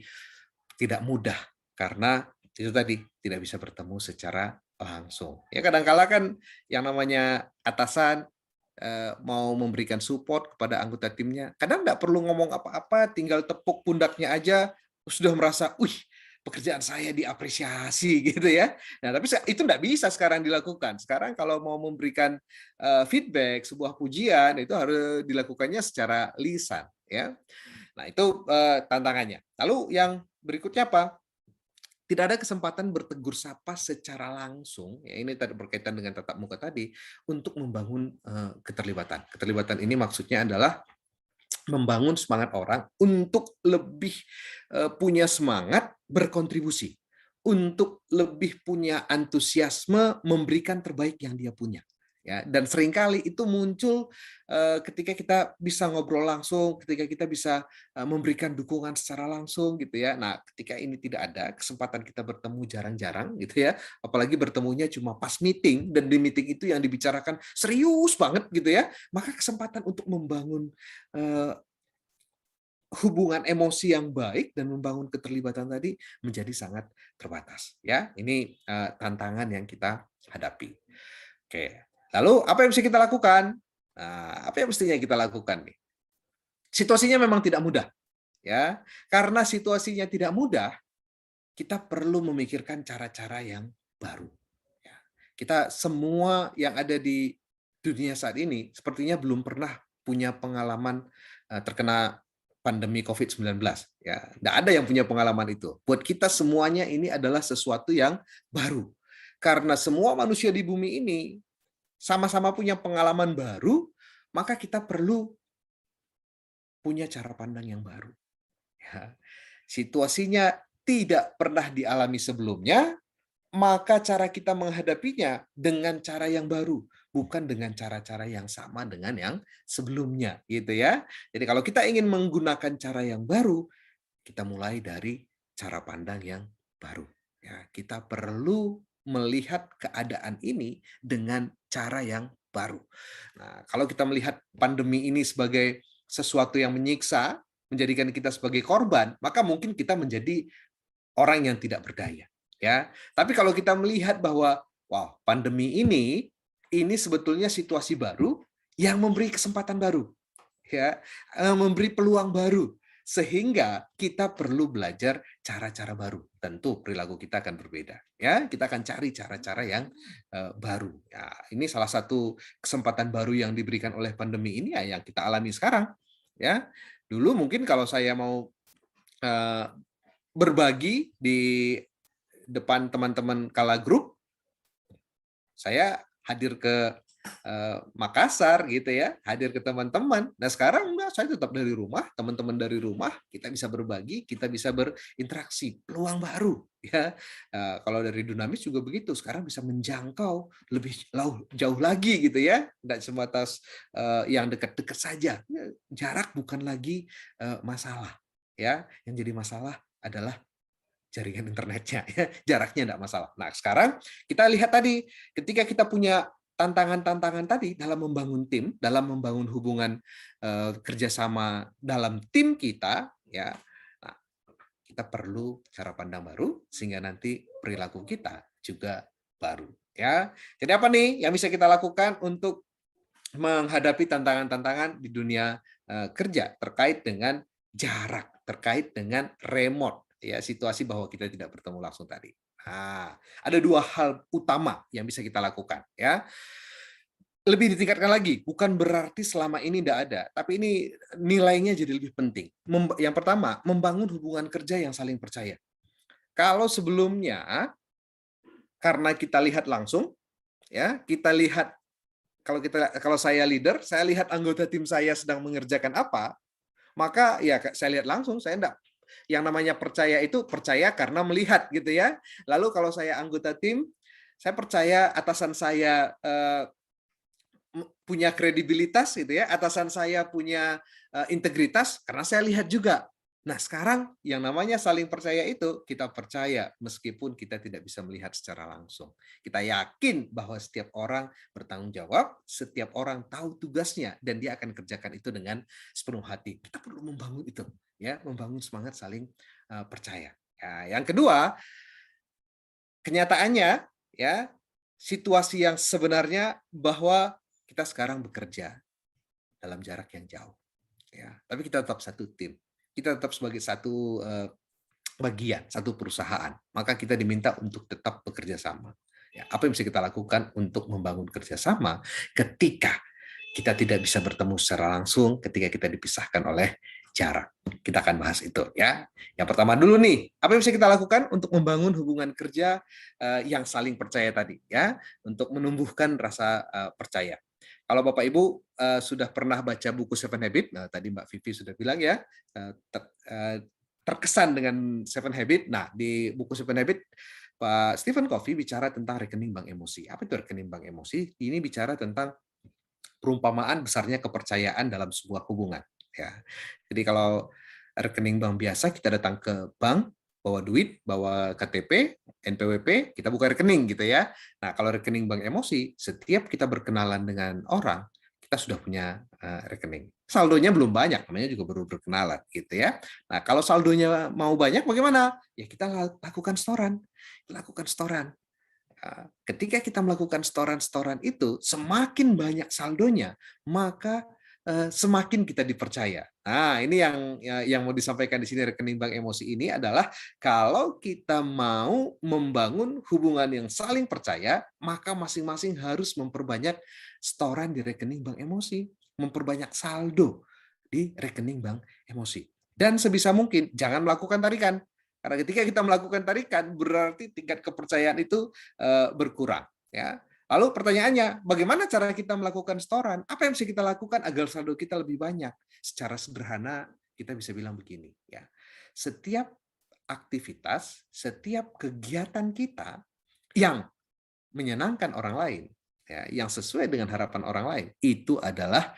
tidak mudah karena itu tadi tidak bisa bertemu secara langsung. Ya kadang-kala kan yang namanya atasan mau memberikan support kepada anggota timnya, kadang nggak perlu ngomong apa-apa, tinggal tepuk pundaknya aja sudah merasa, wih pekerjaan saya diapresiasi gitu ya. Nah tapi itu nggak bisa sekarang dilakukan. Sekarang kalau mau memberikan feedback, sebuah pujian itu harus dilakukannya secara lisan ya. Nah itu tantangannya. Lalu yang berikutnya apa? Tidak ada kesempatan bertegur sapa secara langsung, ya ini tadi berkaitan dengan tatap muka tadi, untuk membangun keterlibatan. Keterlibatan ini maksudnya adalah membangun semangat orang untuk lebih punya semangat berkontribusi, untuk lebih punya antusiasme memberikan terbaik yang dia punya. Ya, dan seringkali itu muncul ketika kita bisa ngobrol langsung, ketika kita bisa memberikan dukungan secara langsung gitu ya. Nah, ketika ini tidak ada kesempatan kita bertemu jarang-jarang gitu ya, apalagi bertemunya cuma pas meeting dan di meeting itu yang dibicarakan serius banget gitu ya, maka kesempatan untuk membangun eh, hubungan emosi yang baik dan membangun keterlibatan tadi menjadi sangat terbatas ya. Ini tantangan yang kita hadapi. Oke. Lalu apa yang bisa kita lakukan? Nah, apa yang mestinya kita lakukan nih? Situasinya memang tidak mudah ya. Karena situasinya tidak mudah, kita perlu memikirkan cara-cara yang baru. Ya. Kita semua yang ada di dunia saat ini sepertinya belum pernah punya pengalaman terkena pandemi COVID-19. Ya, nggak ada yang punya pengalaman itu. Buat kita semuanya ini adalah sesuatu yang baru. Karena semua manusia di bumi ini sama-sama punya pengalaman baru, maka kita perlu punya cara pandang yang baru. Ya. Situasinya tidak pernah dialami sebelumnya, maka cara kita menghadapinya dengan cara yang baru, bukan dengan cara-cara yang sama dengan yang sebelumnya, gitu ya. Jadi kalau kita ingin menggunakan cara yang baru, kita mulai dari cara pandang yang baru. Ya, kita perlu melihat keadaan ini dengan cara yang baru. Nah, kalau kita melihat pandemi ini sebagai sesuatu yang menyiksa, menjadikan kita sebagai korban, maka mungkin kita menjadi orang yang tidak berdaya. Ya, tapi kalau kita melihat bahwa, wow, pandemi ini sebetulnya situasi baru yang memberi kesempatan baru, ya, memberi peluang baru, sehingga kita perlu belajar cara-cara baru. Tentu perilaku kita akan berbeda, ya. Kita akan cari cara-cara yang baru. Ya, ini salah satu kesempatan baru yang diberikan oleh pandemi ini ya yang kita alami sekarang, ya. Dulu mungkin kalau saya mau eh, berbagi di depan teman-teman kala grup, saya hadir ke Makassar gitu ya, hadir ke teman-teman. Nah sekarang enggak, saya tetap dari rumah, teman-teman dari rumah, kita bisa berbagi, kita bisa berinteraksi, peluang baru ya. Kalau dari Dunamis juga begitu, sekarang bisa menjangkau lebih jauh lagi gitu ya, tidak sebatas yang dekat-dekat saja. Jarak bukan lagi masalah ya, yang jadi masalah adalah jaringan internetnya, ya. Jaraknya tidak masalah. Nah, sekarang kita lihat tadi, ketika kita punya tantangan-tantangan tadi dalam membangun tim, dalam membangun hubungan kerjasama dalam tim kita, ya, nah, kita perlu cara pandang baru sehingga nanti perilaku kita juga baru. Ya, jadi apa nih yang bisa kita lakukan untuk menghadapi tantangan-tantangan di dunia kerja terkait dengan jarak, terkait dengan remote, ya situasi bahwa kita tidak bertemu langsung tadi. Nah, ada dua hal utama yang bisa kita lakukan, ya. Lebih ditingkatkan lagi, bukan berarti selama ini tidak ada, tapi ini nilainya jadi lebih penting. Yang pertama, membangun hubungan kerja yang saling percaya. Kalau sebelumnya karena kita lihat langsung, ya kita lihat kalau saya leader, saya lihat anggota tim saya sedang mengerjakan apa, maka ya saya lihat langsung, saya enggak yang namanya percaya itu percaya karena melihat gitu ya. Lalu kalau saya anggota tim, Saya percaya atasan saya punya kredibilitas gitu ya, atasan saya punya integritas karena saya lihat juga. Nah, sekarang yang namanya saling percaya itu kita percaya meskipun kita tidak bisa melihat secara langsung. Kita yakin bahwa setiap orang bertanggung jawab, setiap orang tahu tugasnya dan dia akan kerjakan itu dengan sepenuh hati. Kita perlu membangun itu, ya, membangun semangat saling percaya. Ya, yang kedua, kenyataannya ya, situasi yang sebenarnya bahwa kita sekarang bekerja dalam jarak yang jauh, ya. Tapi kita tetap satu tim. Kita tetap sebagai satu bagian, satu perusahaan. Maka kita diminta untuk tetap bekerja sama. Ya, apa yang bisa kita lakukan untuk membangun kerjasama ketika kita tidak bisa bertemu secara langsung, ketika kita dipisahkan oleh jarak. Kita akan bahas itu ya. Yang pertama dulu nih, apa yang bisa kita lakukan untuk membangun hubungan kerja yang saling percaya tadi ya, untuk menumbuhkan rasa percaya. Kalau Bapak Ibu sudah pernah baca buku Seven Habits, nah, tadi Mbak Vivi sudah bilang ya, terkesan dengan Seven Habits. Nah, di buku Seven Habits Pak Stephen Covey bicara tentang rekening bank emosi. Apa itu rekening bank emosi? Ini bicara tentang perumpamaan besarnya kepercayaan dalam sebuah hubungan. Ya, jadi kalau rekening bank biasa kita datang ke bank, bawa duit, bawa KTP, NPWP, kita buka rekening gitu ya. Nah, kalau rekening bank emosi, setiap kita berkenalan dengan orang, kita sudah punya rekening. Saldonya belum banyak, namanya juga baru berkenalan gitu ya. Nah, kalau saldonya mau banyak bagaimana? Ya kita lakukan setoran. Lakukan setoran. Ketika kita melakukan setoran-setoran itu, semakin banyak saldonya, maka semakin kita dipercaya. Nah, ini yang mau disampaikan di sini rekening bank emosi ini adalah kalau kita mau membangun hubungan yang saling percaya, maka masing-masing harus memperbanyak setoran di rekening bank emosi, memperbanyak saldo di rekening bank emosi. Dan sebisa mungkin jangan melakukan tarikan. Karena ketika kita melakukan tarikan, berarti tingkat kepercayaan itu berkurang. Ya. Lalu pertanyaannya, bagaimana cara kita melakukan setoran? Apa yang bisa kita lakukan agar saldo kita lebih banyak? Secara sederhana, kita bisa bilang begini. Ya. Setiap aktivitas, setiap kegiatan kita yang menyenangkan orang lain, ya, yang sesuai dengan harapan orang lain, itu adalah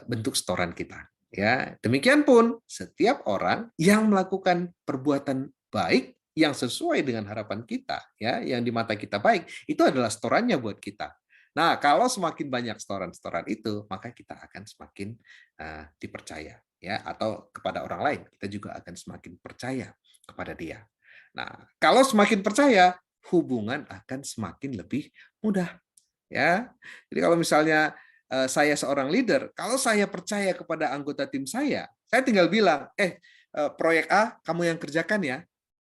bentuk setoran kita. Ya, demikian pun setiap orang yang melakukan perbuatan baik yang sesuai dengan harapan kita, ya, yang di mata kita baik, itu adalah setorannya buat kita. Nah, kalau semakin banyak setoran-setoran itu, maka kita akan semakin dipercaya, ya, atau kepada orang lain kita juga akan semakin percaya kepada dia. Nah, kalau semakin percaya, hubungan akan semakin lebih mudah, ya. Jadi kalau misalnya saya seorang leader, kalau saya percaya kepada anggota tim saya tinggal bilang, proyek A kamu yang kerjakan ya.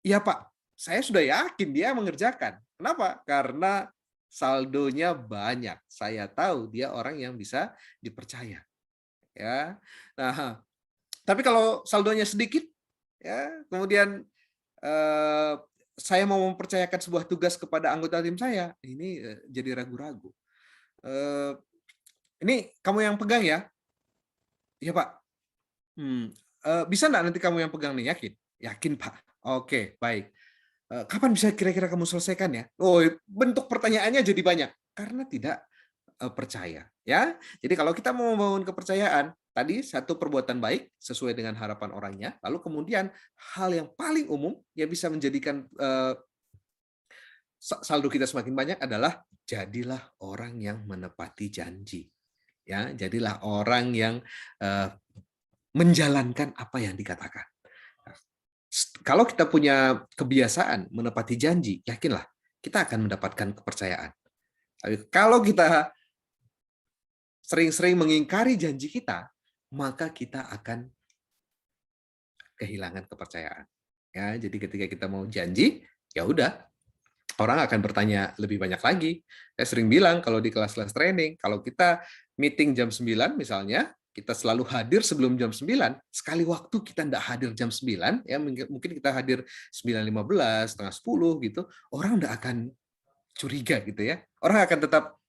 Iya Pak, saya sudah yakin dia mengerjakan. Kenapa? Karena saldonya banyak. Saya tahu dia orang yang bisa dipercaya. Ya. Nah, tapi kalau saldonya sedikit, ya, kemudian eh, saya mau mempercayakan sebuah tugas kepada anggota tim saya, ini jadi ragu-ragu. Ini kamu yang pegang ya? Iya Pak. Bisa nggak nanti kamu yang pegang nih? Yakin? Yakin Pak. Oke, baik. Kapan bisa kira-kira kamu selesaikan ya? Oh, bentuk pertanyaannya jadi banyak karena tidak percaya. Ya, jadi kalau kita mau membangun kepercayaan, tadi satu perbuatan baik sesuai dengan harapan orangnya, lalu kemudian hal yang paling umum yang bisa menjadikan saldo kita semakin banyak adalah jadilah orang yang menepati janji. Ya, jadilah orang yang menjalankan apa yang dikatakan. Kalau kita punya kebiasaan menepati janji, yakinlah kita akan mendapatkan kepercayaan. Tapi kalau kita sering-sering mengingkari janji kita, maka kita akan kehilangan kepercayaan. Ya, jadi ketika kita mau janji, ya udah, orang akan bertanya lebih banyak lagi. Saya sering bilang kalau di kelas-kelas training, kalau kita meeting jam 9 misalnya, kita selalu hadir sebelum jam 9, sekali waktu kita tidak hadir jam 9, ya mungkin kita hadir 9.15, setengah 10 gitu, orang tidak akan curiga gitu ya. Orang akan tetap,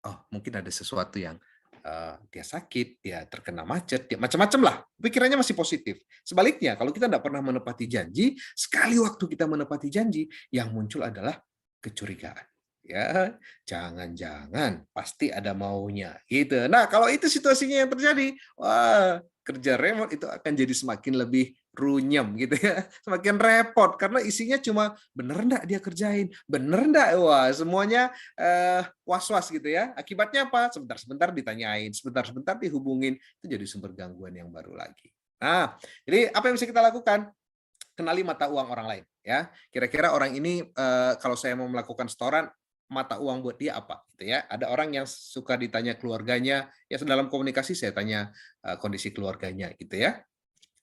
oh mungkin ada sesuatu yang dia sakit, dia terkena macet, dia macam-macam lah. Pikirannya masih positif. Sebaliknya, kalau kita tidak pernah menepati janji, sekali waktu kita menepati janji, yang muncul adalah kecurigaan. Ya, jangan-jangan pasti ada maunya gitu. Nah, kalau itu situasinya yang terjadi, wah, kerja remote itu akan jadi semakin lebih runyem gitu ya, semakin repot karena isinya cuma bener enggak dia kerjain, bener enggak, wah semuanya was-was gitu ya. Akibatnya apa? Sebentar-sebentar ditanyain, sebentar-sebentar dihubungin, itu jadi sumber gangguan yang baru lagi. Nah, jadi apa yang bisa kita lakukan? Kenali mata uang orang lain ya. Kira-kira orang ini kalau saya mau melakukan setoran, mata uang buat dia apa gitu ya. Ada orang yang suka ditanya keluarganya, ya dalam komunikasi saya tanya kondisi keluarganya gitu ya.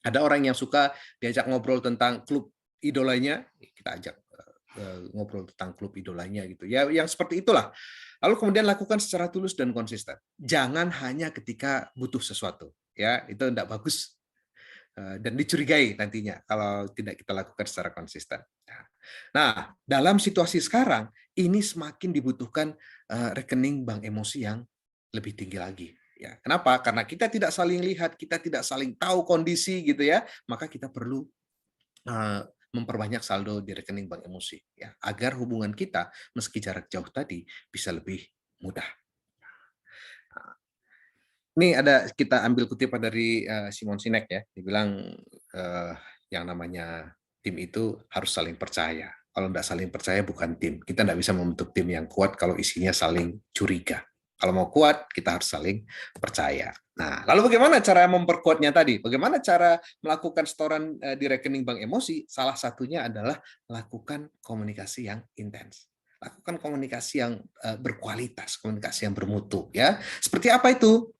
Ada orang yang suka diajak ngobrol tentang klub idolanya, kita ajak ngobrol tentang klub idolanya gitu ya. Yang seperti itulah. Lalu kemudian lakukan secara tulus dan konsisten. Jangan hanya ketika butuh sesuatu ya, itu tidak bagus dan dicurigai nantinya kalau tidak kita lakukan secara konsisten. Nah, dalam situasi sekarang ini semakin dibutuhkan rekening bank emosi yang lebih tinggi lagi. Ya, kenapa? Karena kita tidak saling lihat, kita tidak saling tahu kondisi gitu ya, maka kita perlu memperbanyak saldo di rekening bank emosi ya, agar hubungan kita meski jarak jauh tadi bisa lebih mudah. Ini ada kita ambil kutipan dari Simon Sinek ya, dibilang yang namanya tim itu harus saling percaya. Kalau tidak saling percaya bukan tim. Kita tidak bisa membentuk tim yang kuat kalau isinya saling curiga. Kalau mau kuat, kita harus saling percaya. Nah, lalu bagaimana cara memperkuatnya tadi? Bagaimana cara melakukan setoran di rekening bank emosi? Salah satunya adalah lakukan komunikasi yang intens. Lakukan komunikasi yang berkualitas, komunikasi yang bermutu. Ya, seperti apa itu?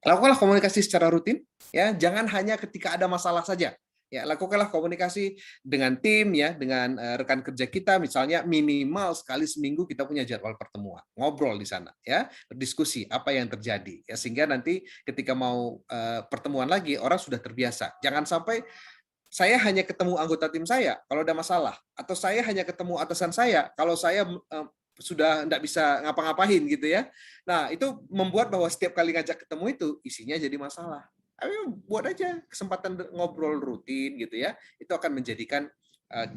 Lakukanlah komunikasi secara rutin, ya. Jangan hanya ketika ada masalah saja. Ya, lakukanlah komunikasi dengan tim ya, dengan rekan kerja kita misalnya minimal sekali seminggu kita punya jadwal pertemuan. Ngobrol di sana ya, berdiskusi apa yang terjadi ya sehingga nanti ketika mau pertemuan lagi orang sudah terbiasa. Jangan sampai saya hanya ketemu anggota tim saya kalau ada masalah, atau saya hanya ketemu atasan saya kalau saya sudah tidak bisa ngapa-ngapain gitu ya. Nah, itu membuat bahwa setiap kali ngajak ketemu itu isinya jadi masalah. Ayo buat aja kesempatan ngobrol rutin gitu ya. Itu akan menjadikan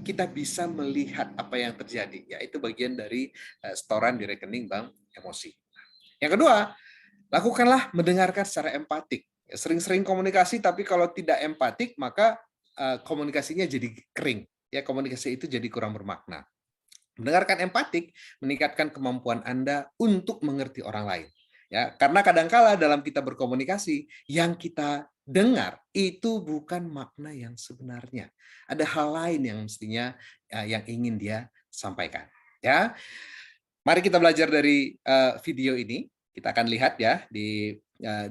kita bisa melihat apa yang terjadi. Ya, itu bagian dari setoran di rekening bank emosi. Yang kedua, lakukanlah mendengarkan secara empatik. Sering-sering komunikasi, tapi kalau tidak empatik, maka komunikasinya jadi kering. Ya, komunikasi itu jadi kurang bermakna. Mendengarkan empatik meningkatkan kemampuan Anda untuk mengerti orang lain. Ya, karena kadangkala dalam kita berkomunikasi, yang kita dengar itu bukan makna yang sebenarnya. Ada hal lain yang mestinya yang ingin dia sampaikan. Ya, mari kita belajar dari video ini. Kita akan lihat ya di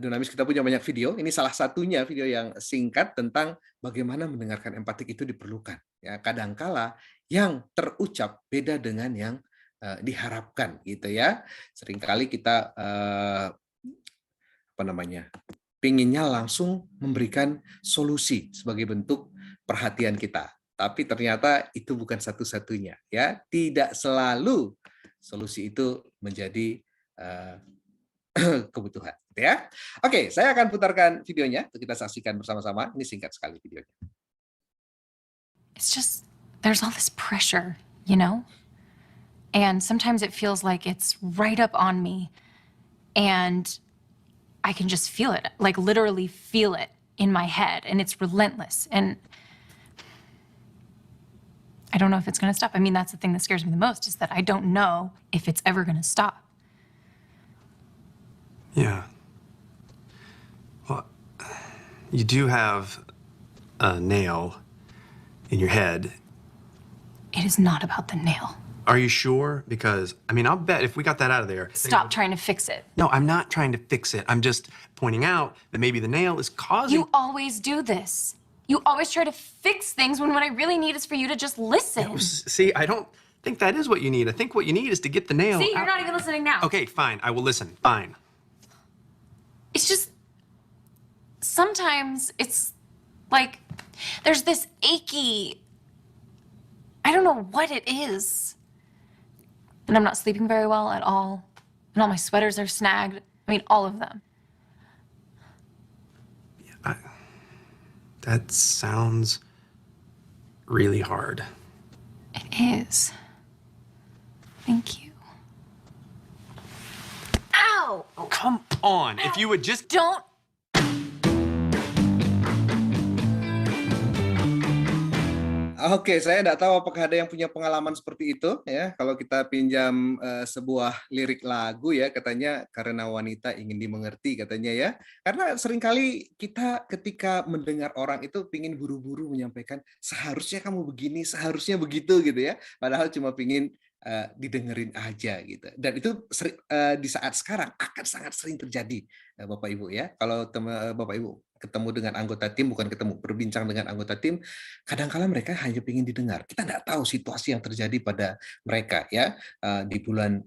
Dunamis kita punya banyak video. Ini salah satunya video yang singkat tentang bagaimana mendengarkan empatik itu diperlukan. Ya, kadangkala yang terucap beda dengan yang diharapkan gitu ya. Seringkali kita apa namanya? Pinginnya langsung memberikan solusi sebagai bentuk perhatian kita. Tapi ternyata itu bukan satu-satunya ya. Tidak selalu solusi itu menjadi kebutuhan ya. Oke, saya akan putarkan videonya untuk kita saksikan bersama-sama. Ini singkat sekali videonya. It's just there's all this pressure, you know? And sometimes it feels like it's right up on me and I can just feel it, like literally feel it in my head, and it's relentless. And I don't know if it's going to stop. I mean, that's the thing that scares me the most, is that I don't know if it's ever going to stop. Yeah. Well, you do have a nail in your head. It is not about the nail. Are you sure? Because, I mean, I'll bet if we got that out of there... Stop trying to fix it. No, I'm not trying to fix it. I'm just pointing out that maybe the nail is causing... You always do this. You always try to fix things when what I really need is for you to just listen. Yeah, see, I don't think that is what you need. I think what you need is to get the nail See, you're out. not even listening now. Okay, fine. I will listen. Fine. It's just, sometimes it's like there's this achy, I don't know what it is. And I'm not sleeping very well at all. And all my sweaters are snagged. I mean, all of them. That sounds really hard. It is. Thank you. No! Oh, come on. If you would just... Don't. Oke, saya tidak tahu apakah ada yang punya pengalaman seperti itu ya. Kalau kita pinjam sebuah lirik lagu ya, katanya karena wanita ingin dimengerti katanya ya. Karena seringkali kita ketika mendengar orang itu pingin buru-buru menyampaikan seharusnya kamu begini, seharusnya begitu gitu ya. Padahal cuma pingin didengerin aja gitu. Dan itu di saat sekarang akan sangat sering terjadi, Bapak Ibu ya. Kalau Bapak Ibu ketemu dengan anggota tim, bukan ketemu, berbincang dengan anggota tim, kadang-kala mereka hanya ingin didengar. Kita tidak tahu situasi yang terjadi pada mereka ya. Di bulan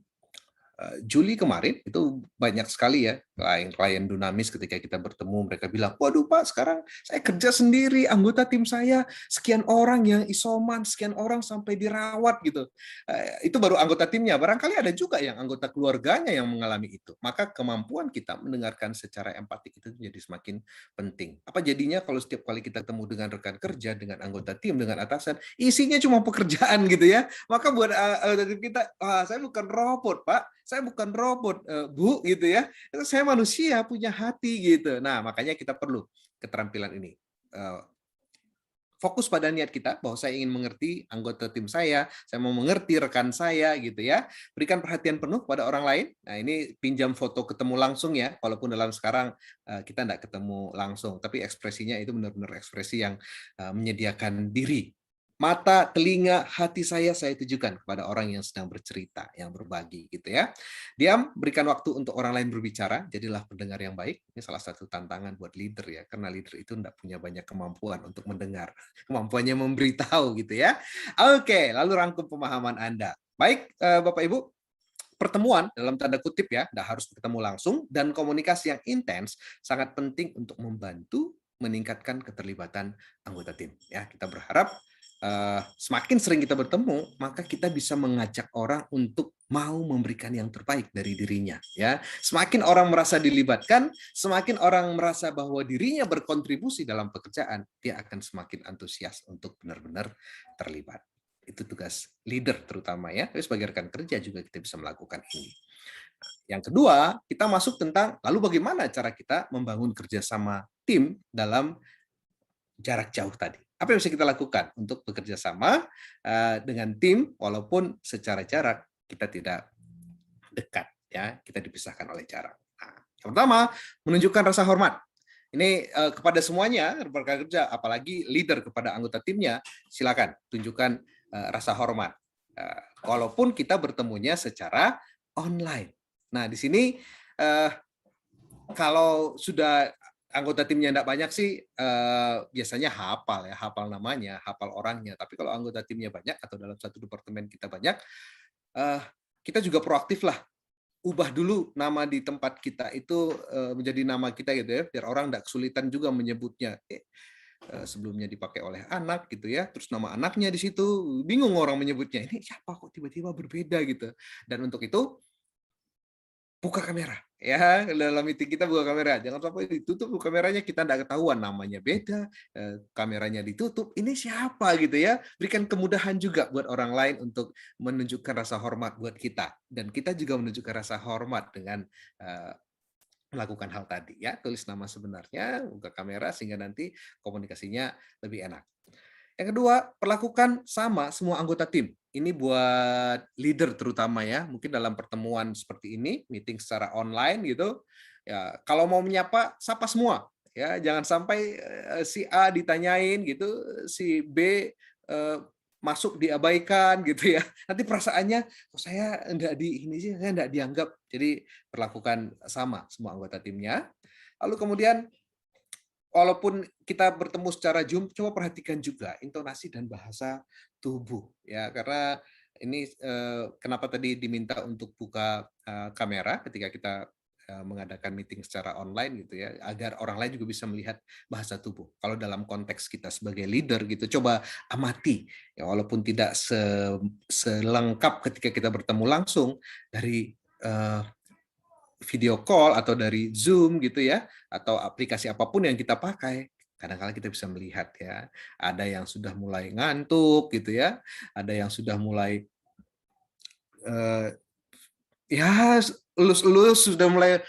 Juli kemarin itu banyak sekali ya klien-klien Dunamis ketika kita bertemu, mereka bilang, waduh Pak, sekarang saya kerja sendiri, anggota tim saya sekian orang yang isoman, sekian orang sampai dirawat gitu. Itu baru anggota timnya, barangkali ada juga yang anggota keluarganya yang mengalami itu. Maka kemampuan kita mendengarkan secara empatik itu menjadi semakin penting. Apa jadinya kalau setiap kali kita ketemu dengan rekan kerja, dengan anggota tim, dengan atasan, isinya cuma pekerjaan gitu ya. Maka buat anggota tim kita, saya bukan robot Pak, saya bukan robot, Bu, gitu ya. Saya manusia, punya hati, gitu. Nah, makanya kita perlu keterampilan ini. Fokus pada niat kita, bahwa saya ingin mengerti anggota tim saya mau mengerti rekan saya, gitu ya. Berikan perhatian penuh pada orang lain. Nah, ini pinjam foto ketemu langsung ya, walaupun dalam sekarang kita tidak ketemu langsung, tapi ekspresinya itu benar-benar ekspresi yang menyediakan diri. Mata, telinga, hati saya tujukan kepada orang yang sedang bercerita, yang berbagi gitu ya. Diam, berikan waktu untuk orang lain berbicara, jadilah pendengar yang baik. Ini salah satu tantangan buat leader ya, karena leader itu tidak punya banyak kemampuan untuk mendengar. Kemampuannya memberitahu gitu ya. Oke, lalu rangkum pemahaman Anda. Baik, Bapak Ibu, pertemuan dalam tanda kutip ya, tidak harus ketemu langsung, dan komunikasi yang intens sangat penting untuk membantu meningkatkan keterlibatan anggota tim. Ya, kita berharap semakin sering kita bertemu, maka kita bisa mengajak orang untuk mau memberikan yang terbaik dari dirinya. Ya, semakin orang merasa dilibatkan, semakin orang merasa bahwa dirinya berkontribusi dalam pekerjaan, dia akan semakin antusias untuk benar-benar terlibat. Itu tugas leader terutama ya. Tapi sebagai rekan kerja juga kita bisa melakukan ini. Yang kedua, kita masuk tentang lalu bagaimana cara kita membangun kerjasama tim dalam jarak jauh tadi. Apa yang bisa kita lakukan untuk bekerja sama dengan tim walaupun secara jarak kita tidak dekat ya, kita dipisahkan oleh jarak. Nah, yang pertama, menunjukkan rasa hormat. Ini kepada semuanya rekan kerja, apalagi leader kepada anggota timnya, silakan tunjukkan rasa hormat. Walaupun kita bertemunya secara online. Nah, di sini kalau sudah anggota timnya tidak banyak sih biasanya hafal namanya, hafal orangnya. Tapi kalau anggota timnya banyak atau dalam satu departemen kita banyak, kita juga proaktif lah. Ubah dulu nama di tempat kita itu menjadi nama kita gitu ya, biar orang tidak kesulitan juga menyebutnya. Sebelumnya dipakai oleh anak gitu ya, terus nama anaknya di situ, bingung orang menyebutnya. Ini siapa kok tiba-tiba berbeda gitu. Dan untuk itu buka kamera ya, dalam meeting kita buka kamera, jangan sampai ditutup kameranya, kita tidak ketahuan namanya beda, kameranya ditutup, ini siapa gitu ya. Berikan kemudahan juga buat orang lain untuk menunjukkan rasa hormat buat kita, dan kita juga menunjukkan rasa hormat dengan melakukan hal tadi ya, tulis nama sebenarnya, buka kamera sehingga nanti komunikasinya lebih enak. Yang kedua, perlakukan sama semua anggota tim. Ini buat leader terutama ya, mungkin dalam pertemuan seperti ini, meeting secara online gitu, ya kalau mau menyapa, sapa semua. Ya, jangan sampai si A ditanyain gitu, si B masuk diabaikan gitu ya. Nanti perasaannya, oh, saya enggak saya enggak dianggap. Jadi perlakukan sama semua anggota timnya. Lalu kemudian walaupun kita bertemu secara Zoom, coba perhatikan juga intonasi dan bahasa tubuh ya, karena ini kenapa tadi diminta untuk buka kamera ketika kita mengadakan meeting secara online gitu ya, agar orang lain juga bisa melihat bahasa tubuh. Kalau dalam konteks kita sebagai leader gitu, coba amati ya, walaupun tidak selengkap ketika kita bertemu langsung dari video call atau dari Zoom gitu ya, atau aplikasi apapun yang kita pakai, kadang-kadang kita bisa melihat ya, ada yang sudah mulai ngantuk gitu ya, ada yang sudah mulai ya elus-elus sudah mulai,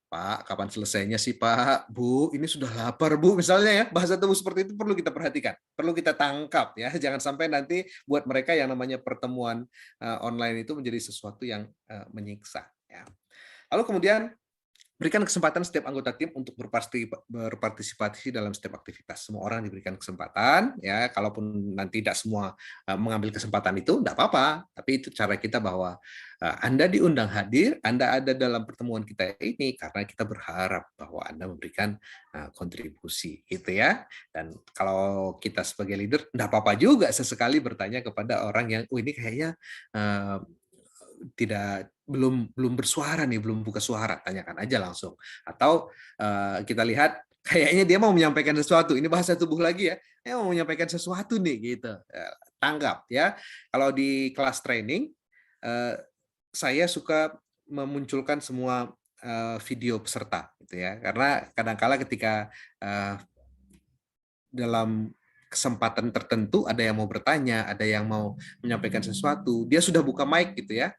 Pak, kapan selesainya sih Pak? Bu, ini sudah lapar Bu, misalnya ya. Bahasa tubuh seperti itu perlu kita perhatikan, perlu kita tangkap ya. Jangan sampai nanti buat mereka yang namanya pertemuan online itu menjadi sesuatu yang menyiksa. Ya. Lalu kemudian berikan kesempatan setiap anggota tim untuk berpartisipasi dalam setiap aktivitas. Semua orang diberikan kesempatan, ya. Kalaupun nanti tidak semua mengambil kesempatan itu, tidak apa-apa. Tapi itu cara kita bahwa Anda diundang hadir, Anda ada dalam pertemuan kita ini karena kita berharap bahwa Anda memberikan kontribusi, gitu ya. Dan kalau kita sebagai leader, tidak apa-apa juga sesekali bertanya kepada orang yang, ini kayaknya belum bersuara nih, belum buka suara, tanyakan aja langsung. Atau kita lihat kayaknya dia mau menyampaikan sesuatu, ini bahasa tubuh lagi ya, mau menyampaikan sesuatu nih gitu. Tanggap ya. Kalau di kelas training saya suka memunculkan semua video peserta gitu ya. Karena kadang-kala ketika dalam kesempatan tertentu ada yang mau bertanya, ada yang mau menyampaikan sesuatu, dia sudah buka mic gitu ya.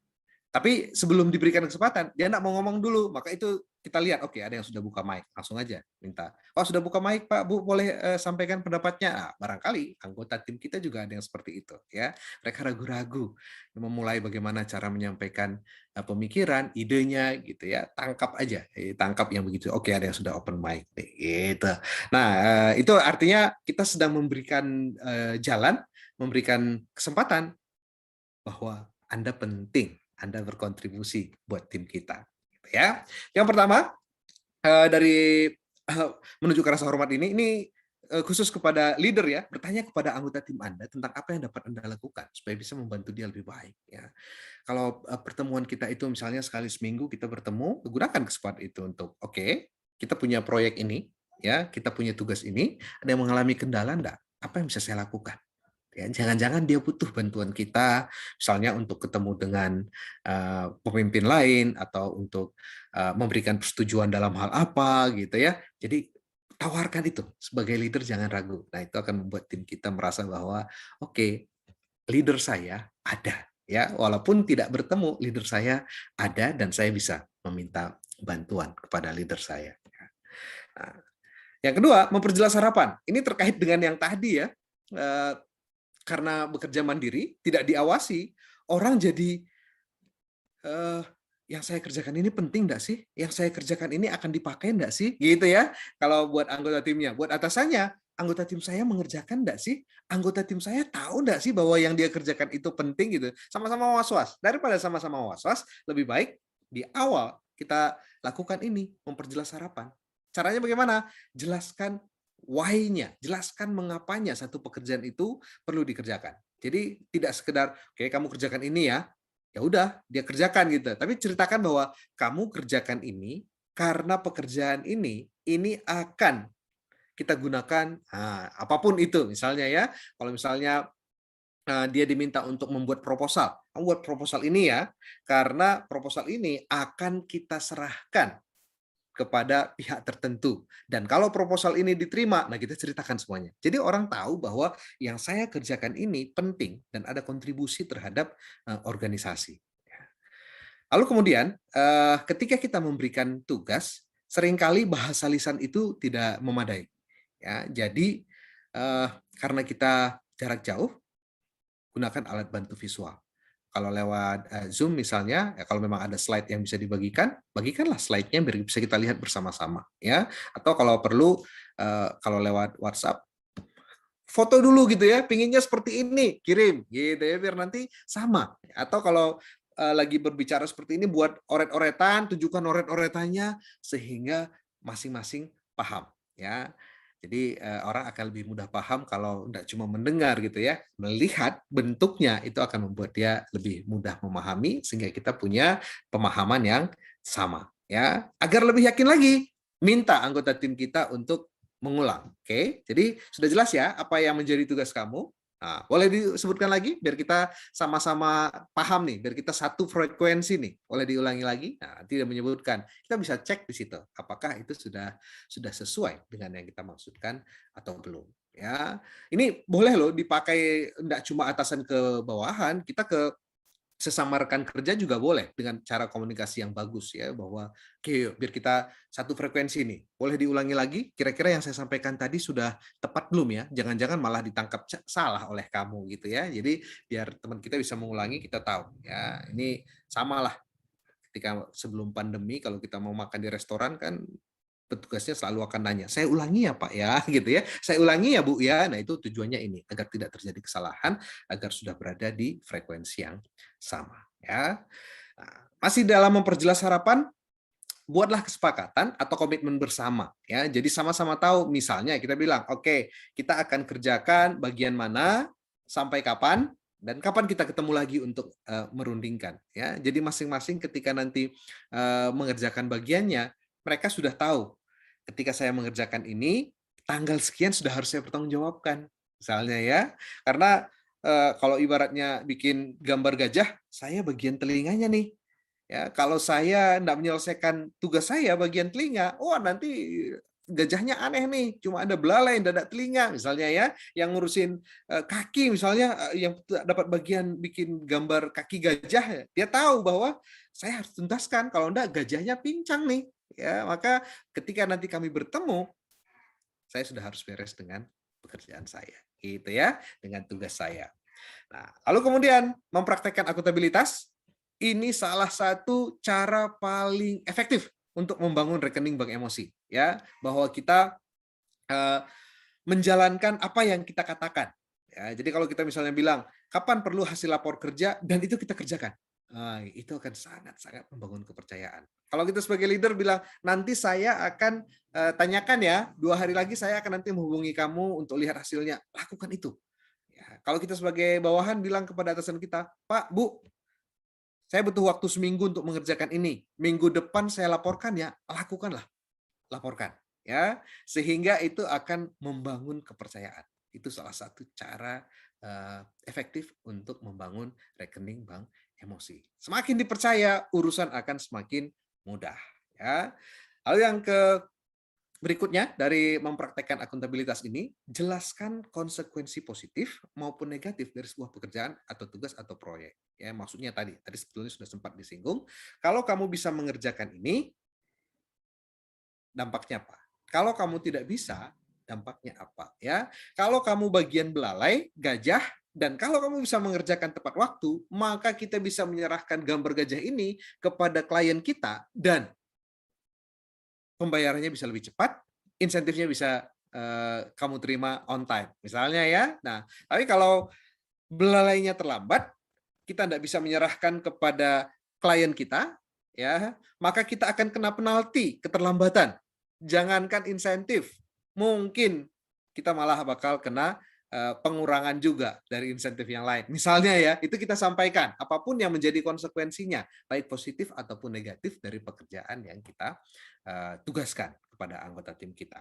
Tapi sebelum diberikan kesempatan, dia tidak mau ngomong dulu. Maka itu kita lihat, oke, ada yang sudah buka mic. Langsung aja minta, oh sudah buka mic Pak, Bu, boleh sampaikan pendapatnya. Nah, barangkali anggota tim kita juga ada yang seperti itu. Ya, mereka ragu-ragu memulai bagaimana cara menyampaikan pemikiran, idenya, gitu ya. Tangkap aja, tangkap yang begitu. Oke, ada yang sudah open mic, gitu. Nah, itu artinya kita sedang memberikan jalan, memberikan kesempatan bahwa Anda penting. Anda berkontribusi buat tim kita, gitu ya. Yang pertama dari menunjukkan rasa hormat ini khusus kepada leader ya, bertanya kepada anggota tim Anda tentang apa yang dapat Anda lakukan supaya bisa membantu dia lebih baik. Ya, kalau pertemuan kita itu misalnya sekali seminggu kita bertemu, gunakan kesempatan itu untuk kita punya proyek ini, ya, kita punya tugas ini, ada yang mengalami kendala enggak? Apa yang bisa saya lakukan? Ya, jangan-jangan dia butuh bantuan kita, misalnya untuk ketemu dengan pemimpin lain atau untuk memberikan persetujuan dalam hal apa, gitu ya. Jadi tawarkan itu sebagai leader, jangan ragu. Nah, itu akan membuat tim kita merasa bahwa leader saya ada, ya, walaupun tidak bertemu, leader saya ada dan saya bisa meminta bantuan kepada leader saya. Nah, yang kedua, memperjelas harapan. Ini terkait dengan yang tadi ya. Karena bekerja mandiri, tidak diawasi, orang jadi yang saya kerjakan ini penting enggak sih? Yang saya kerjakan ini akan dipakai enggak sih? Gitu ya. Kalau buat anggota timnya, buat atasannya, anggota tim saya mengerjakan enggak sih? Anggota tim saya tahu enggak sih bahwa yang dia kerjakan itu penting gitu. Sama-sama was-was. Daripada sama-sama was-was, lebih baik di awal kita lakukan ini, memperjelas harapan. Caranya bagaimana? Jelaskan why-nya, jelaskan mengapanya satu pekerjaan itu perlu dikerjakan. Jadi tidak sekedar, kamu kerjakan ini ya, ya udah dia kerjakan gitu. Tapi ceritakan bahwa kamu kerjakan ini karena pekerjaan ini akan kita gunakan, apapun itu misalnya ya. Kalau misalnya dia diminta untuk membuat proposal, kamu buat proposal ini ya, karena proposal ini akan kita serahkan kepada pihak tertentu. Dan kalau proposal ini diterima, nah kita ceritakan semuanya. Jadi orang tahu bahwa yang saya kerjakan ini penting dan ada kontribusi terhadap organisasi. Lalu kemudian ketika kita memberikan tugas, seringkali bahasa lisan itu tidak memadai. Ya, jadi karena kita jarak jauh, gunakan alat bantu visual. Kalau lewat Zoom misalnya, kalau memang ada slide yang bisa dibagikan, bagikanlah slide-nya biar bisa kita lihat bersama-sama, ya. Atau kalau perlu, kalau lewat WhatsApp, foto dulu gitu ya, pinginnya seperti ini, kirim, gitu ya, biar nanti sama. Atau kalau lagi berbicara seperti ini, buat oret-oretan, tunjukkan oret-oretannya sehingga masing-masing paham, ya. Jadi orang akan lebih mudah paham kalau tidak cuma mendengar gitu ya, melihat bentuknya itu akan membuat dia lebih mudah memahami sehingga kita punya pemahaman yang sama ya. Agar lebih yakin lagi, minta anggota tim kita untuk mengulang. Oke, jadi sudah jelas ya apa yang menjadi tugas kamu. Nah, boleh disebutkan lagi biar kita sama-sama paham nih, biar kita satu frekuensi nih. Boleh diulangi lagi? Nah, tidak menyebutkan. Kita bisa cek di situ apakah itu sudah sesuai dengan yang kita maksudkan atau belum. Ya, ini boleh loh dipakai, enggak cuma atasan ke bawahan, kita ke sesama rekan kerja juga boleh dengan cara komunikasi yang bagus ya, bahwa oke yuk, biar kita satu frekuensi nih. Boleh diulangi lagi kira-kira yang saya sampaikan tadi sudah tepat belum ya? Jangan-jangan malah ditangkap salah oleh kamu gitu ya. Jadi biar teman kita bisa mengulangi, kita tahu ya. Ini samalah ketika sebelum pandemi kalau kita mau makan di restoran kan petugasnya selalu akan nanya, saya ulangi ya Pak ya, gitu ya. Saya ulangi ya Bu ya. Nah itu tujuannya ini, agar tidak terjadi kesalahan, agar sudah berada di frekuensi yang sama. Ya. Nah, masih dalam memperjelas harapan, buatlah kesepakatan atau komitmen bersama. Ya. Jadi sama-sama tahu, misalnya kita bilang, oke, kita akan kerjakan bagian mana, sampai kapan, dan kapan kita ketemu lagi untuk merundingkan. Ya. Jadi masing-masing ketika nanti mengerjakan bagiannya, mereka sudah tahu ketika saya mengerjakan ini tanggal sekian sudah harus saya pertanggungjawabkan misalnya ya, karena kalau ibaratnya bikin gambar gajah, saya bagian telinganya nih ya, kalau saya tidak menyelesaikan tugas saya bagian telinga, nanti gajahnya aneh nih, cuma ada belalai yang dadak telinga misalnya ya, yang ngurusin kaki misalnya, yang dapat bagian bikin gambar kaki gajah, dia tahu bahwa saya harus tuntaskan, kalau enggak gajahnya pincang nih ya. Maka ketika nanti kami bertemu, saya sudah harus beres dengan pekerjaan saya gitu ya, dengan tugas saya. Nah, lalu kemudian mempraktekkan akuntabilitas, ini salah satu cara paling efektif untuk membangun rekening bank emosi ya, bahwa kita menjalankan apa yang kita katakan ya. Jadi kalau kita misalnya bilang kapan perlu hasil lapor kerja dan itu kita kerjakan, itu akan sangat-sangat membangun kepercayaan. Kalau kita sebagai leader bilang nanti saya akan tanyakan ya, 2 hari lagi saya akan nanti menghubungi kamu untuk lihat hasilnya, lakukan itu ya. Kalau kita sebagai bawahan bilang kepada atasan kita, Pak, Bu, saya butuh waktu seminggu untuk mengerjakan ini. Minggu depan saya laporkan ya, lakukanlah. Laporkan. Ya, sehingga itu akan membangun kepercayaan. Itu salah satu cara efektif untuk membangun rekening bank emosi. Semakin dipercaya, urusan akan semakin mudah. Ya. Lalu yang berikutnya dari mempraktekkan akuntabilitas ini, jelaskan konsekuensi positif maupun negatif dari sebuah pekerjaan atau tugas atau proyek. Ya, maksudnya tadi sebetulnya sudah sempat disinggung. Kalau kamu bisa mengerjakan ini, dampaknya apa? Kalau kamu tidak bisa, dampaknya apa? Ya, kalau kamu bagian belalai, gajah, dan kalau kamu bisa mengerjakan tepat waktu, maka kita bisa menyerahkan gambar gajah ini kepada klien kita dan pembayarannya bisa lebih cepat, insentifnya bisa kamu terima on time, misalnya ya. Nah, tapi kalau belalainya terlambat, kita tidak bisa menyerahkan kepada klien kita, ya, maka kita akan kena penalti keterlambatan. Jangankan insentif, mungkin kita malah bakal kena pengurangan juga dari insentif yang lain. Misalnya ya, itu kita sampaikan apapun yang menjadi konsekuensinya, baik positif ataupun negatif dari pekerjaan yang kita tugaskan kepada anggota tim kita.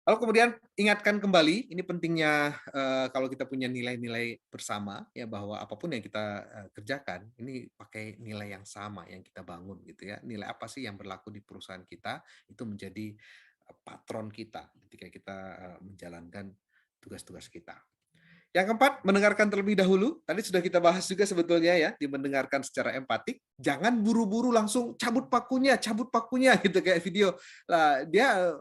Lalu kemudian ingatkan kembali, ini pentingnya kalau kita punya nilai-nilai bersama ya, bahwa apapun yang kita kerjakan ini pakai nilai yang sama yang kita bangun gitu ya. Nilai apa sih yang berlaku di perusahaan kita itu menjadi patron kita ketika kita menjalankan tugas-tugas kita. Yang keempat, mendengarkan terlebih dahulu. Tadi sudah kita bahas juga sebetulnya ya, di mendengarkan secara empatik. Jangan buru-buru langsung cabut pakunya gitu kayak video. Lah dia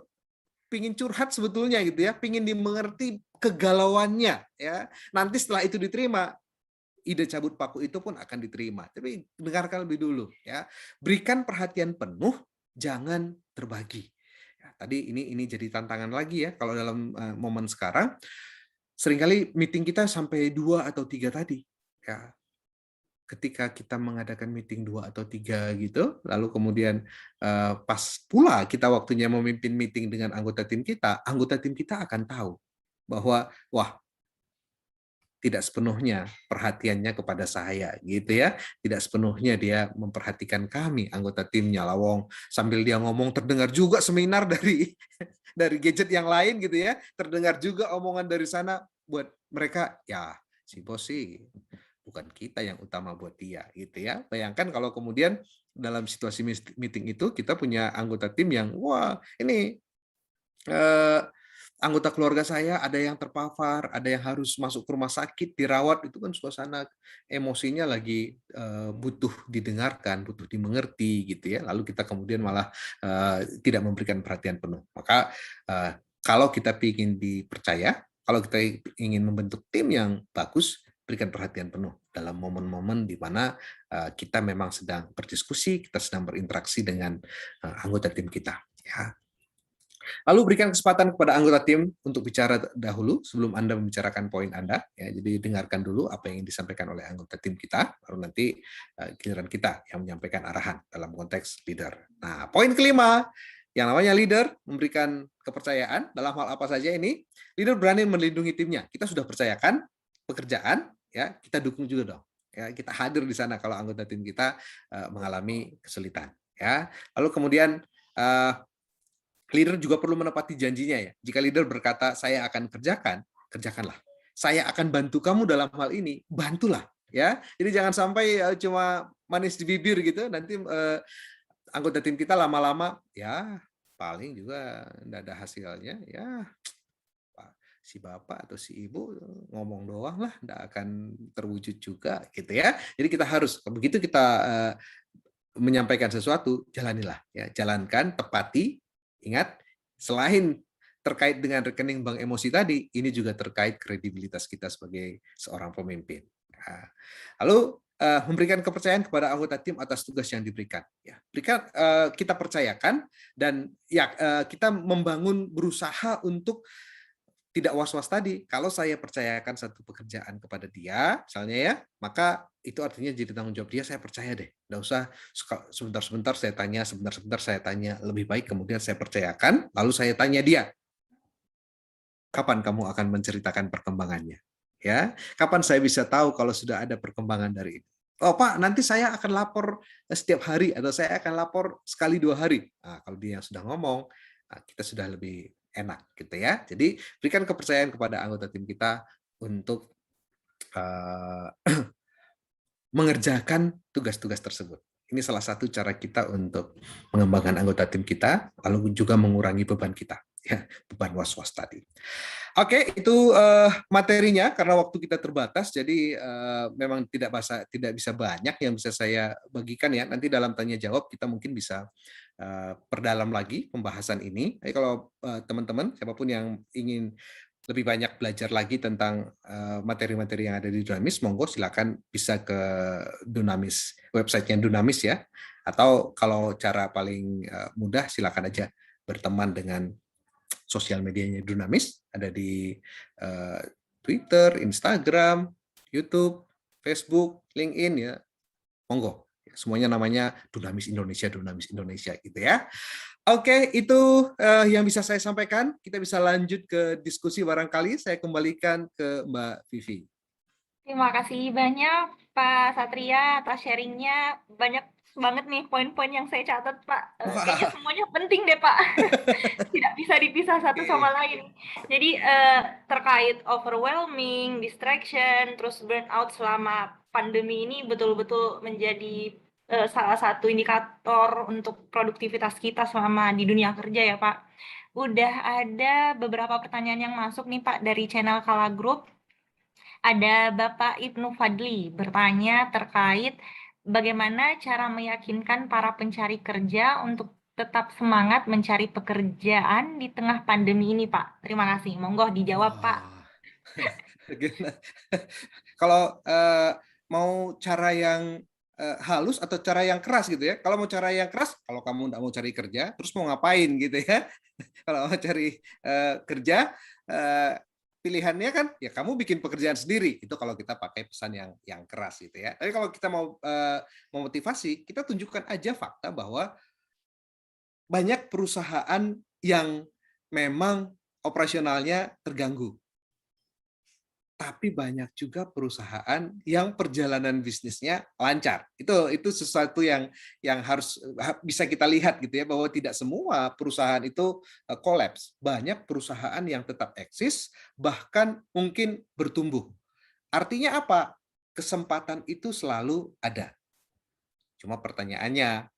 pingin curhat sebetulnya gitu ya, pingin dimengerti kegalauannya ya. Nanti setelah itu diterima, ide cabut paku itu pun akan diterima. Tapi dengarkan lebih dulu ya. Berikan perhatian penuh, jangan terbagi. Ya, tadi ini jadi tantangan lagi ya kalau dalam momen sekarang. Seringkali meeting kita sampai 2 atau 3 tadi. Ya. Ketika kita mengadakan meeting 2 atau 3 gitu, lalu kemudian pas pula kita waktunya memimpin meeting dengan anggota tim kita akan tahu bahwa wah, tidak sepenuhnya perhatiannya kepada saya gitu ya. Tidak sepenuhnya dia memperhatikan kami anggota timnya. Lawong sambil dia ngomong terdengar juga seminar dari gadget yang lain gitu ya. Terdengar juga omongan dari sana, buat mereka ya si bos sih bukan kita yang utama buat dia gitu ya. Bayangkan kalau kemudian dalam situasi meeting itu kita punya anggota tim yang wah ini anggota keluarga saya ada yang terpapar, ada yang harus masuk ke rumah sakit, dirawat, itu kan suasana emosinya lagi butuh didengarkan, butuh dimengerti gitu ya. Lalu kita kemudian malah tidak memberikan perhatian penuh. Maka kalau kita ingin dipercaya, kalau kita ingin membentuk tim yang bagus, berikan perhatian penuh dalam momen-momen di mana kita memang sedang berdiskusi, kita sedang berinteraksi dengan anggota tim kita. Ya. Lalu berikan kesempatan kepada anggota tim untuk bicara dahulu sebelum Anda membicarakan poin Anda. Ya, jadi dengarkan dulu apa yang disampaikan oleh anggota tim kita, baru nanti giliran kita yang menyampaikan arahan dalam konteks leader. Nah, poin kelima, yang namanya leader memberikan kepercayaan dalam hal apa saja ini. Leader berani melindungi timnya. Kita sudah percayakan pekerjaan, ya kita dukung juga dong. Ya, kita hadir di sana kalau anggota tim kita mengalami kesulitan. Ya, lalu kemudian leader juga perlu menepati janjinya ya. Jika leader berkata, saya akan kerjakan, kerjakanlah. Saya akan bantu kamu dalam hal ini, bantulah. Ya, jadi jangan sampai cuma manis di bibir gitu. Nanti anggota tim kita lama-lama, ya paling juga tidak ada hasilnya. Ya, si bapak atau si ibu ngomong doang lah, tidak akan terwujud juga, gitu ya. Jadi kita harus begitu kita menyampaikan sesuatu, jalanilah. Ya, jalankan, tepati. Ingat, selain terkait dengan rekening bank emosi tadi, ini juga terkait kredibilitas kita sebagai seorang pemimpin. Nah, lalu memberikan kepercayaan kepada anggota tim atas tugas yang diberikan. Ya, kita percayakan dan ya kita membangun berusaha untuk tidak was-was tadi. Kalau saya percayakan satu pekerjaan kepada dia, misalnya ya, maka itu artinya jadi tanggung jawab dia, saya percaya deh. Nggak usah sebentar-sebentar saya tanya, sebentar-sebentar saya tanya. Lebih baik kemudian saya percayakan, lalu saya tanya dia, kapan kamu akan menceritakan perkembangannya? Ya, kapan saya bisa tahu kalau sudah ada perkembangan dari ini? Oh Pak, nanti saya akan lapor setiap hari atau saya akan lapor sekali 2 hari. Nah, kalau dia yang sudah ngomong, kita sudah lebih enak gitu ya. Jadi berikan kepercayaan kepada anggota tim kita untuk mengerjakan tugas-tugas tersebut. Ini salah satu cara kita untuk mengembangkan anggota tim kita, lalu juga mengurangi beban kita, ya, beban was-was tadi. Oke, itu materinya karena waktu kita terbatas, jadi memang tidak bisa banyak yang bisa saya bagikan ya. Nanti dalam tanya jawab kita mungkin bisa perdalam lagi pembahasan ini. Jadi kalau teman-teman siapapun yang ingin lebih banyak belajar lagi tentang materi-materi yang ada di Dunamis, monggo silakan bisa ke Dunamis, websitenya Dunamis ya. Atau kalau cara paling mudah silakan aja berteman dengan sosial medianya Dunamis, ada di Twitter, Instagram, YouTube, Facebook, LinkedIn ya. Monggo. Semuanya namanya Dunamis Indonesia gitu ya. Oke, itu yang bisa saya sampaikan. Kita bisa lanjut ke diskusi barangkali. Saya kembalikan ke Mbak Vivi. Terima kasih banyak Pak Satria atas sharingnya. Banyak banget nih poin-poin yang saya catat Pak. Kayaknya semuanya penting deh Pak. Tidak bisa dipisah satu sama lain. Jadi terkait overwhelming, distraction, terus burnout selama pandemi ini betul-betul menjadi salah satu indikator untuk produktivitas kita selama di dunia kerja ya Pak. Udah ada beberapa pertanyaan yang masuk nih Pak dari channel Kala Group. Ada Bapak Ibnu Fadli bertanya terkait bagaimana cara meyakinkan para pencari kerja untuk tetap semangat mencari pekerjaan di tengah pandemi ini, Pak. Terima kasih. Monggo dijawab, Pak. Kalau mau cara yang halus atau cara yang keras gitu ya. Kalau mau cara yang keras, kalau kamu nggak mau cari kerja, terus mau ngapain gitu ya. Kalau mau cari kerja, pilihannya kan ya kamu bikin pekerjaan sendiri. Itu kalau kita pakai pesan yang keras gitu ya. Tapi kalau kita mau memotivasi, kita tunjukkan aja fakta bahwa banyak perusahaan yang memang operasionalnya terganggu. Tapi banyak juga perusahaan yang perjalanan bisnisnya lancar. Itu sesuatu yang harus bisa kita lihat gitu ya, bahwa tidak semua perusahaan itu kolaps. Banyak perusahaan yang tetap eksis, bahkan mungkin bertumbuh. Artinya apa? Kesempatan itu selalu ada. Cuma pertanyaannya,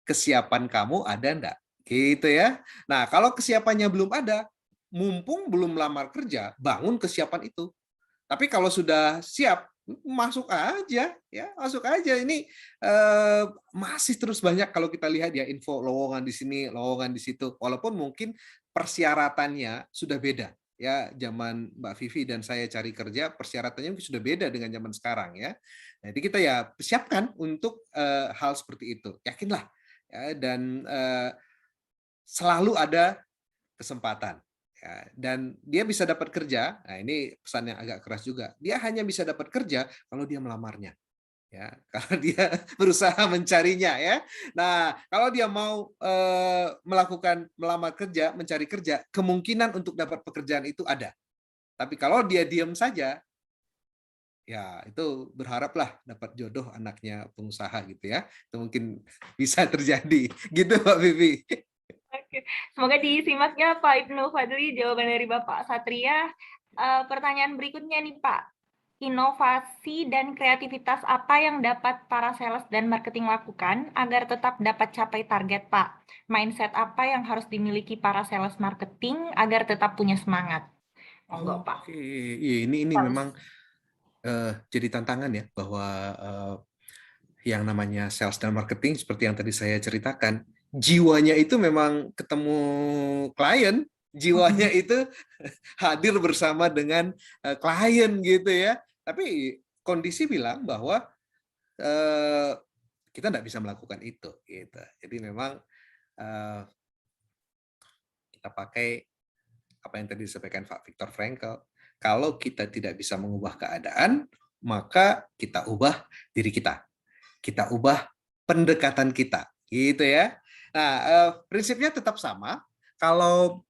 kesiapan kamu ada enggak? Gitu ya. Nah, kalau kesiapannya belum ada, mumpung belum melamar kerja, bangun kesiapan itu. Tapi kalau sudah siap, masuk aja, ya masuk aja. Ini masih terus banyak kalau kita lihat ya info lowongan di sini, lowongan di situ. Walaupun mungkin persyaratannya sudah beda. Ya, zaman Mbak Vivi dan saya cari kerja, persyaratannya sudah beda dengan zaman sekarang ya. Jadi kita ya siapkan untuk hal seperti itu. Yakinlah ya, dan selalu ada kesempatan. Ya, dan dia bisa dapat kerja. Nah, ini pesan yang agak keras juga. Dia hanya bisa dapat kerja kalau dia melamarnya. Ya, kalau dia berusaha mencarinya ya. Nah, kalau dia mau melakukan melamar kerja, mencari kerja, kemungkinan untuk dapat pekerjaan itu ada. Tapi kalau dia diam saja, ya itu berharaplah dapat jodoh anaknya pengusaha gitu ya. Itu mungkin bisa terjadi. Gitu Pak Vivi. Oke, semoga disimak ya Pak Ibnu Fadli jawaban dari Bapak Satria. Pertanyaan berikutnya nih Pak, inovasi dan kreativitas apa yang dapat para sales dan marketing lakukan agar tetap dapat capai target Pak? Mindset apa yang harus dimiliki para sales marketing agar tetap punya semangat? Monggo Pak. Oke, iya, ini memang jadi tantangan ya bahwa yang namanya sales dan marketing seperti yang tadi saya ceritakan, jiwanya itu memang ketemu klien, jiwanya itu hadir bersama dengan klien gitu ya. Tapi kondisi bilang bahwa kita tidak bisa melakukan itu gitu. Jadi memang kita pakai apa yang tadi disampaikan Pak Viktor Frankl, kalau kita tidak bisa mengubah keadaan, maka kita ubah diri kita. Kita ubah pendekatan kita, gitu ya. Nah, prinsipnya tetap sama. Kalau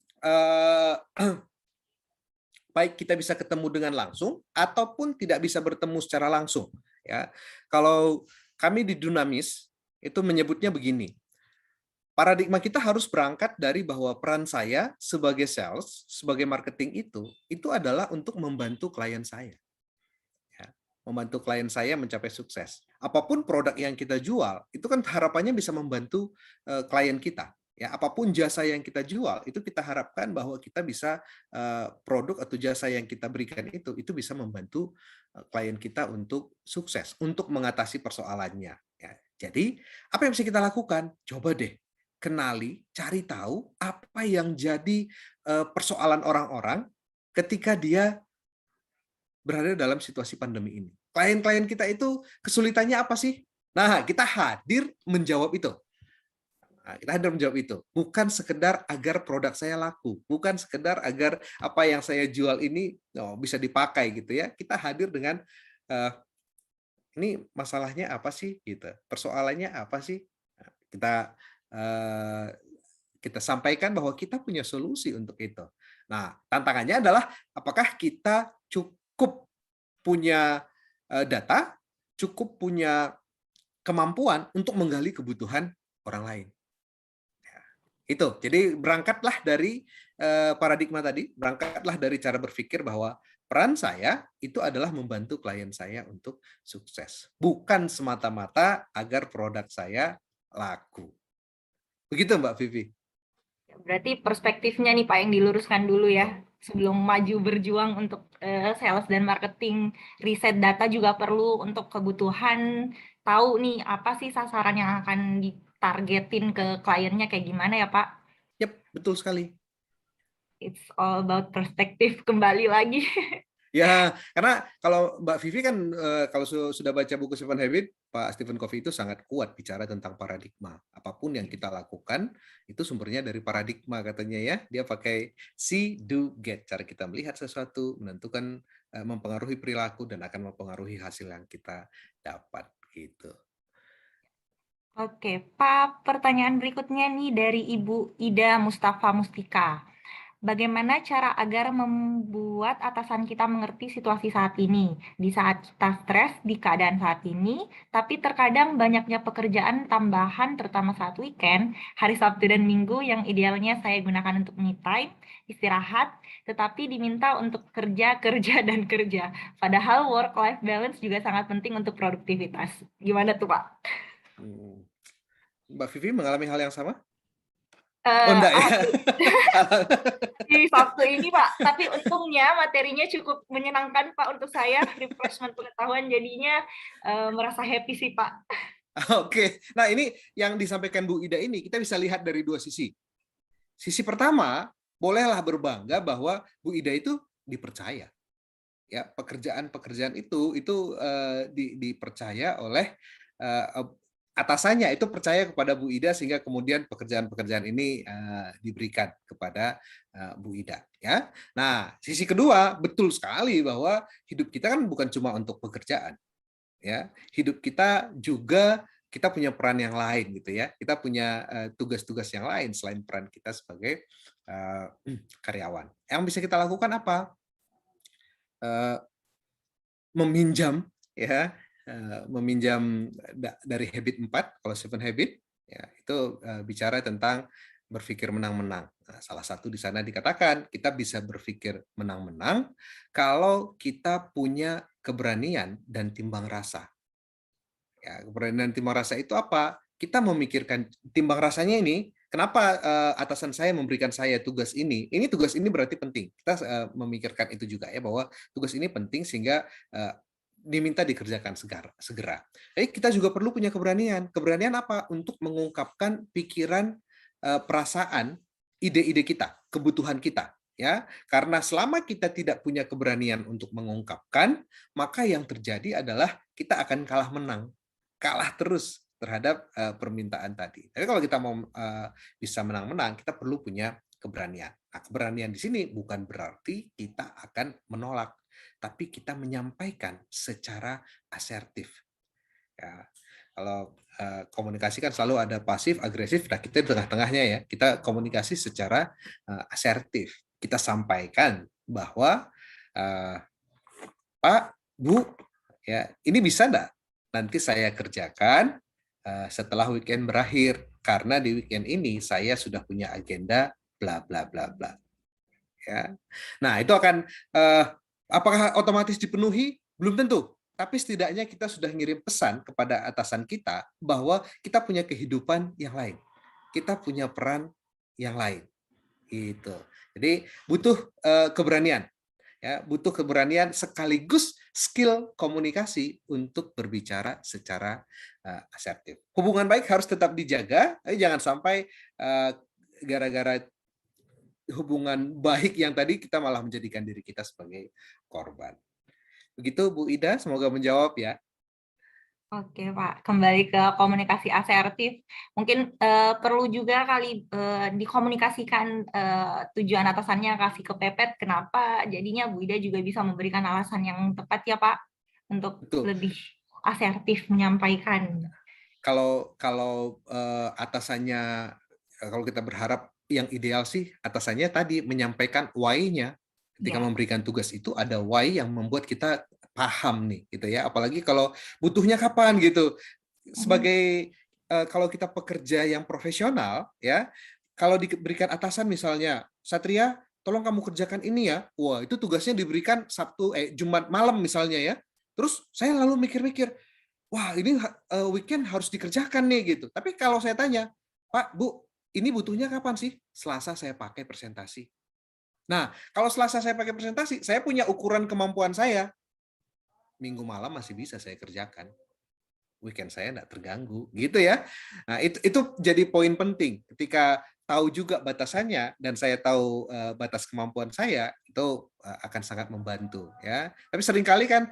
baik kita bisa ketemu dengan langsung ataupun tidak bisa bertemu secara langsung, ya. Kalau kami di Dunamis itu menyebutnya begini. Paradigma kita harus berangkat dari bahwa peran saya sebagai sales, sebagai marketing itu adalah untuk membantu klien saya. Ya, membantu klien saya mencapai sukses. Apapun produk yang kita jual, itu kan harapannya bisa membantu klien kita. Ya, apapun jasa yang kita jual, itu kita harapkan bahwa kita bisa produk atau jasa yang kita berikan itu bisa membantu klien kita untuk sukses, untuk mengatasi persoalannya. Ya, jadi, apa yang bisa kita lakukan? Coba deh kenali, cari tahu apa yang jadi persoalan orang-orang ketika dia berada dalam situasi pandemi ini. Klien-klien kita itu kesulitannya apa sih? Nah, kita hadir menjawab itu. Nah, kita hadir menjawab itu. Bukan sekedar agar produk saya laku, bukan sekedar agar apa yang saya jual ini bisa dipakai gitu ya. Kita hadir dengan ini masalahnya apa sih gitu. Persoalannya apa sih? Nah, kita sampaikan bahwa kita punya solusi untuk itu. Nah, tantangannya adalah apakah kita cukup punya data, cukup punya kemampuan untuk menggali kebutuhan orang lain. Ya, itu. Jadi berangkatlah dari paradigma tadi, berangkatlah dari cara berpikir bahwa peran saya itu adalah membantu klien saya untuk sukses. Bukan semata-mata agar produk saya laku. Begitu Mbak Vivi. Berarti perspektifnya nih Pak yang diluruskan dulu ya. Sebelum maju berjuang untuk sales dan marketing, riset data juga perlu untuk kebutuhan, tahu nih apa sih sasaran yang akan ditargetin ke kliennya kayak gimana ya Pak? Yap, betul sekali. It's all about perspektif kembali lagi. Ya, karena kalau Mbak Vivi kan kalau sudah baca buku Seven Habits, Pak Stephen Covey itu sangat kuat bicara tentang paradigma. Apapun yang kita lakukan itu sumbernya dari paradigma katanya ya. Dia pakai see, do, get. Cara kita melihat sesuatu, menentukan, mempengaruhi perilaku dan akan mempengaruhi hasil yang kita dapat gitu. Oke, Pak, pertanyaan berikutnya nih dari Ibu Ida Mustafa Mustika. Bagaimana cara agar membuat atasan kita mengerti situasi saat ini, di saat kita stres di keadaan saat ini, tapi terkadang banyaknya pekerjaan tambahan, terutama saat weekend, hari Sabtu dan Minggu yang idealnya saya gunakan untuk me time, istirahat, tetapi diminta untuk kerja, kerja, dan kerja. Padahal work-life balance juga sangat penting untuk produktivitas. Gimana tuh, Pak? Mbak Vivi mengalami hal yang sama? Oh enggak ya? Di Sabtu ini Pak, tapi untungnya materinya cukup menyenangkan Pak untuk saya, refreshment pengetahuan jadinya merasa happy sih Pak. Oke, nah ini yang disampaikan Bu Ida ini kita bisa lihat dari dua sisi. Sisi pertama, bolehlah berbangga bahwa Bu Ida itu dipercaya. Ya, pekerjaan-pekerjaan itu dipercaya oleh atasannya, itu percaya kepada Bu Ida sehingga kemudian pekerjaan-pekerjaan ini diberikan kepada Bu Ida. Ya, nah sisi kedua betul sekali bahwa hidup kita kan bukan cuma untuk pekerjaan. Ya, hidup kita juga kita punya peran yang lain gitu ya. Kita punya tugas-tugas yang lain selain peran kita sebagai karyawan. Yang bisa kita lakukan apa? Meminjam ya, meminjam dari habit 4 kalau 7 habit ya, itu bicara tentang berpikir menang-menang. Nah, salah satu di sana dikatakan kita bisa berpikir menang-menang kalau kita punya keberanian dan timbang rasa. Ya, keberanian timbang rasa itu apa? Kita memikirkan timbang rasanya ini, kenapa atasan saya memberikan saya tugas ini? Ini tugas ini berarti penting. Kita memikirkan itu juga ya, bahwa tugas ini penting sehingga diminta dikerjakan segera. Jadi kita juga perlu punya keberanian. Keberanian apa? Untuk mengungkapkan pikiran, perasaan, ide-ide kita, kebutuhan kita. Ya, karena selama kita tidak punya keberanian untuk mengungkapkan, maka yang terjadi adalah kita akan kalah menang. Kalah terus terhadap permintaan tadi. Tapi kalau kita mau bisa menang-menang, kita perlu punya keberanian. Nah, keberanian di sini bukan berarti kita akan menolak, tapi kita menyampaikan secara asertif. Ya, kalau komunikasi kan selalu ada pasif, agresif. Nah, kita di tengah-tengahnya ya. Kita komunikasi secara asertif. Kita sampaikan bahwa Pak, Bu, ya ini bisa enggak? Nanti saya kerjakan setelah weekend berakhir, karena di weekend ini saya sudah punya agenda bla bla bla bla. Ya. Nah, itu akan apakah otomatis dipenuhi? Belum tentu. Tapi setidaknya kita sudah ngirim pesan kepada atasan kita bahwa kita punya kehidupan yang lain. Kita punya peran yang lain. Gitu. Jadi butuh keberanian. Ya, butuh keberanian sekaligus skill komunikasi untuk berbicara secara asertif. Hubungan baik harus tetap dijaga, jangan sampai gara-gara hubungan baik yang tadi kita malah menjadikan diri kita sebagai korban. Begitu Bu Ida, semoga menjawab ya. Oke Pak, kembali ke komunikasi asertif. Mungkin perlu juga kali dikomunikasikan tujuan atasannya kasih kepepet, kenapa jadinya Bu Ida juga bisa memberikan alasan yang tepat ya Pak, untuk Betul. lebih asertif menyampaikan. Kalau atasannya, kalau kita berharap yang ideal sih atasannya tadi menyampaikan why-nya. Ketika Ya. memberikan tugas itu ada why yang membuat kita paham nih gitu ya, apalagi kalau butuhnya kapan gitu. Sebagai kalau kita pekerja yang profesional ya, kalau diberikan atasan misalnya, Satria tolong kamu kerjakan ini ya, wah itu tugasnya diberikan Jumat malam misalnya ya, terus saya lalu mikir-mikir, wah ini weekend harus dikerjakan nih gitu. Tapi kalau saya tanya, Pak, Bu, ini butuhnya kapan sih? Selasa saya pakai presentasi. Nah, kalau Selasa saya pakai presentasi, saya punya ukuran kemampuan saya. Minggu malam masih bisa saya kerjakan. Weekend saya nggak terganggu, gitu ya. Nah, itu jadi poin penting. Ketika tahu juga batasannya dan saya tahu batas kemampuan saya, itu akan sangat membantu ya. Tapi seringkali kan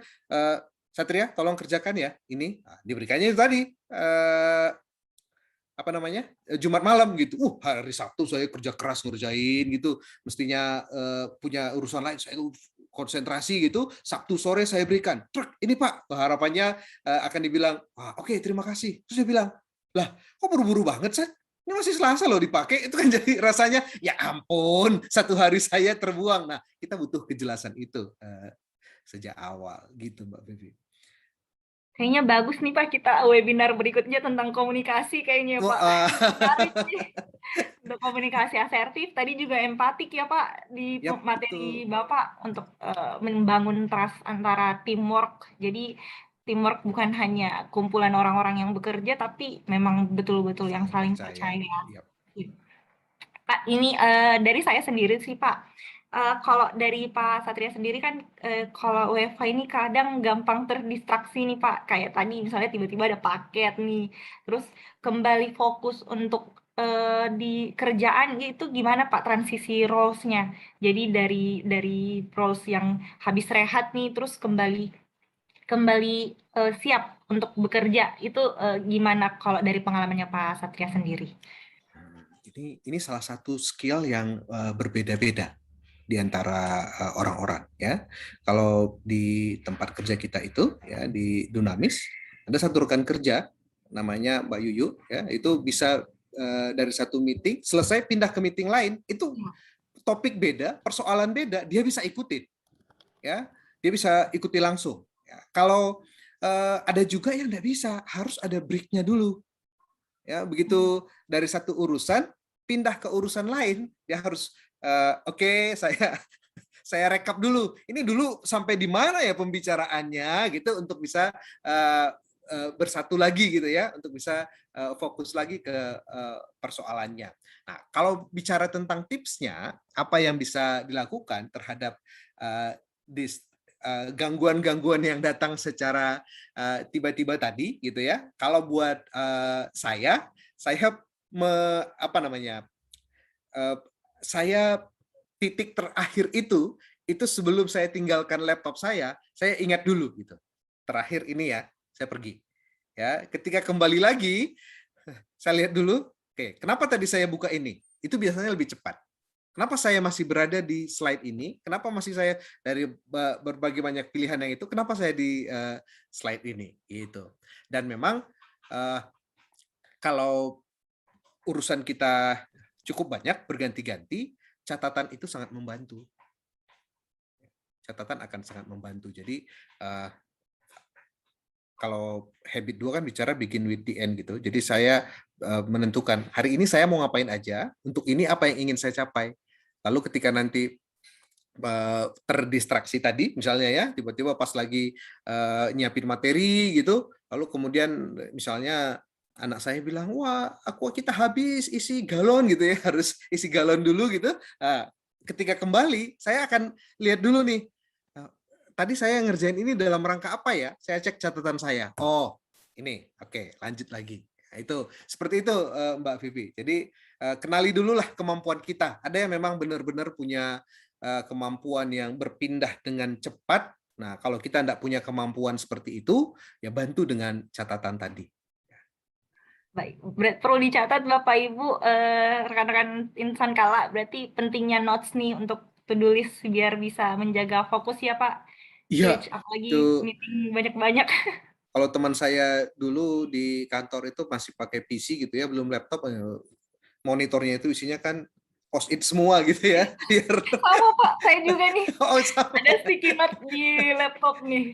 Satria, tolong kerjakan ya ini. Nah, diberikannya itu tadi apa namanya, Jumat malam gitu. Hari Sabtu saya kerja keras ngerjain gitu. Mestinya punya urusan lain, saya konsentrasi gitu. Sabtu sore saya berikan. Truk, ini Pak, harapannya akan dibilang, wah oke, terima kasih. Terus dia bilang, lah kok buru-buru banget Sat? Ini masih Selasa loh dipakai. Itu kan jadi rasanya, ya ampun, satu hari saya terbuang. Nah, kita butuh kejelasan itu sejak awal gitu Mbak Vivi. Kayaknya bagus nih Pak, kita webinar berikutnya tentang komunikasi kayaknya Pak. Menarik nih. Untuk komunikasi asertif, tadi juga empatik ya Pak, di Yap, materi betul. Bapak untuk membangun trust antara teamwork. Jadi teamwork bukan hanya kumpulan orang-orang yang bekerja, tapi memang betul-betul yang saling Percaya. percaya. Yap. Pak, ini dari saya sendiri sih, Pak. Kalau dari Pak Satria sendiri kan, kalau WFH ini kadang gampang terdistraksi nih, Pak. Kayak tadi misalnya tiba-tiba ada paket nih, terus kembali fokus untuk di kerjaan itu gimana, Pak, transisi roles-nya? Jadi dari roles yang habis rehat nih, terus kembali kembali siap untuk bekerja itu gimana kalau dari pengalamannya Pak Satria sendiri? Ini salah satu skill yang berbeda-beda di antara orang-orang ya. Kalau di tempat kerja kita itu ya di Dunamis ada satu rekan kerja namanya Mbak Yuyu ya, itu bisa dari satu meeting selesai pindah ke meeting lain, itu topik beda, persoalan beda, dia bisa ikutin ya. Dia bisa ikuti langsung. Ya. Kalau ada juga yang nggak bisa, harus ada break-nya dulu. Ya, begitu dari satu urusan pindah ke urusan lain, dia harus oke, saya rekap dulu. Ini dulu sampai di mana ya pembicaraannya gitu untuk bisa bersatu lagi gitu ya, untuk bisa fokus lagi ke persoalannya. Nah, kalau bicara tentang tipsnya, apa yang bisa dilakukan terhadap gangguan-gangguan yang datang secara tiba-tiba tadi gitu ya. Kalau buat saya apa namanya? Saya titik terakhir itu sebelum saya tinggalkan laptop saya ingat dulu gitu. Terakhir ini ya, saya pergi. Ya, ketika kembali lagi, saya lihat dulu, oke, kenapa tadi saya buka ini? Itu biasanya lebih cepat. Kenapa saya masih berada di slide ini? Kenapa masih saya dari berbagai banyak pilihan yang itu? Kenapa saya di slide ini? Gitu. Dan memang kalau urusan kita cukup banyak berganti-ganti, catatan itu sangat membantu. Catatan akan sangat membantu. Jadi kalau habit 2 kan bicara begin with the end gitu. Jadi saya menentukan hari ini saya mau ngapain aja, untuk ini apa yang ingin saya capai. Lalu ketika nanti terdistraksi tadi misalnya ya, tiba-tiba pas lagi nyiapin materi gitu, lalu kemudian misalnya anak saya bilang, wah kita habis isi galon gitu ya, harus isi galon dulu gitu. Nah, ketika kembali saya akan lihat dulu nih, tadi saya ngerjain ini dalam rangka apa ya, saya cek catatan saya, oh ini, oke, lanjut lagi. Nah, itu seperti itu Mbak Vivi. Jadi kenali dulu lah kemampuan kita. Ada yang memang benar-benar punya kemampuan yang berpindah dengan cepat. Nah, kalau kita tidak punya kemampuan seperti itu, ya bantu dengan catatan tadi. Baik, perlu dicatat Bapak Ibu, rekan-rekan insan kala, berarti pentingnya notes nih untuk to-do list biar bisa menjaga fokus ya Pak. Iya, Apalagi itu meeting banyak-banyak. kalau teman saya dulu di kantor itu masih pakai PC gitu ya, belum laptop, monitornya itu isinya kan post-it semua gitu ya. Biar Sama Pak, saya juga nih. oh, sama. Ada sticky note di laptop nih,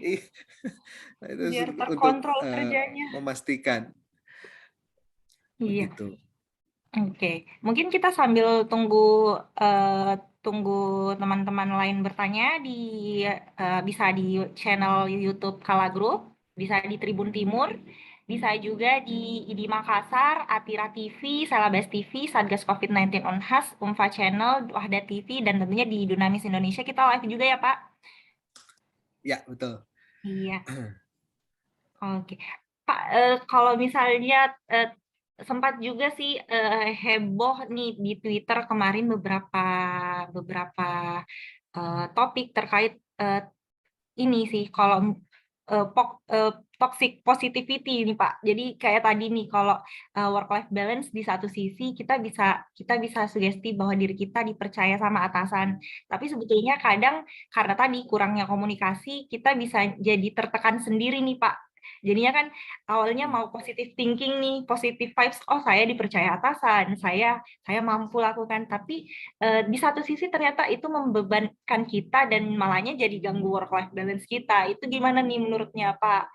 Nah, itu biar untuk terkontrol kerjanya. memastikan Iya. begitu. Oke, mungkin kita sambil tunggu teman-teman lain bertanya bisa di channel YouTube Kala Group, bisa di Tribun Timur, bisa juga di ID Makassar, Atira TV, Salabas TV, Satgas COVID-19 Unhas, Umfa Channel, Wahda TV, dan tentunya di Dunamis Indonesia kita live juga ya Pak. Ya, betul. Iya. Oke, Pak, kalau misalnya sempat juga sih heboh nih di Twitter kemarin beberapa topik terkait ini sih kalau toxic positivity nih Pak. Jadi kayak tadi nih kalau work life balance di satu sisi kita bisa sugesti bahwa diri kita dipercaya sama atasan. Tapi sebetulnya kadang karena tadi kurangnya komunikasi kita bisa jadi tertekan sendiri nih Pak. Jadinya kan awalnya mau positive thinking nih, positive vibes, oh saya dipercaya atasan, saya mampu lakukan, tapi di satu sisi ternyata itu membebankan kita dan malahnya jadi ganggu work life balance kita. Itu gimana nih menurutnya Pak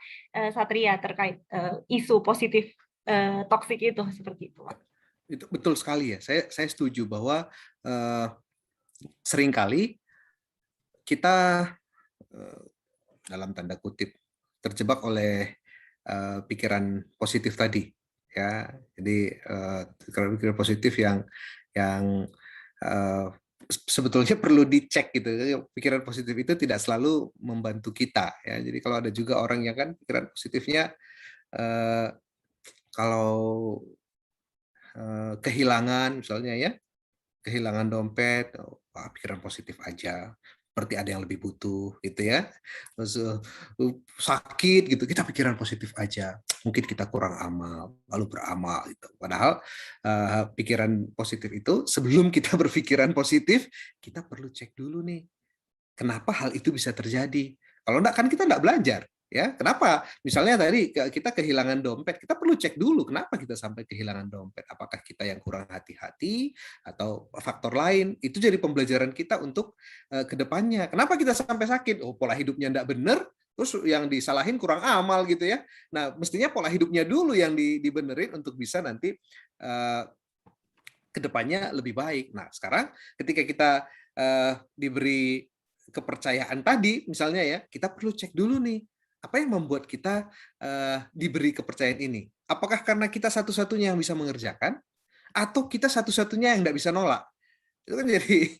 Satria terkait isu positif toksik itu seperti itu Pak? Itu betul sekali ya. Saya setuju bahwa seringkali kita dalam tanda kutip terjebak oleh pikiran positif tadi ya. Jadi pikiran positif yang yang sebetulnya perlu dicek gitu. Pikiran positif itu tidak selalu membantu kita ya. Jadi kalau ada juga orang yang kan pikiran positifnya kalau kehilangan misalnya ya, kehilangan dompet, pikiran positif aja, seperti ada yang lebih butuh gitu ya. Terus sakit gitu, kita pikiran positif aja. Mungkin kita kurang amal, lalu beramal gitu. Padahal pikiran positif itu sebelum kita berpikiran positif, kita perlu cek dulu nih, kenapa hal itu bisa terjadi. Kalau enggak kan kita enggak belajar. Ya, kenapa? Misalnya tadi kita kehilangan dompet, kita perlu cek dulu kenapa kita sampai kehilangan dompet. Apakah kita yang kurang hati-hati atau faktor lain? Itu jadi pembelajaran kita untuk ke depannya. Kenapa kita sampai sakit? Oh, pola hidupnya enggak benar, terus yang disalahin kurang amal gitu ya. Nah, mestinya pola hidupnya dulu yang dibenerin untuk bisa nanti ke depannya lebih baik. Nah, sekarang ketika kita diberi kepercayaan tadi, misalnya ya, kita perlu cek dulu nih, apa yang membuat kita diberi kepercayaan ini? Apakah karena kita satu-satunya yang bisa mengerjakan, atau kita satu-satunya yang nggak bisa nolak? Itu kan jadi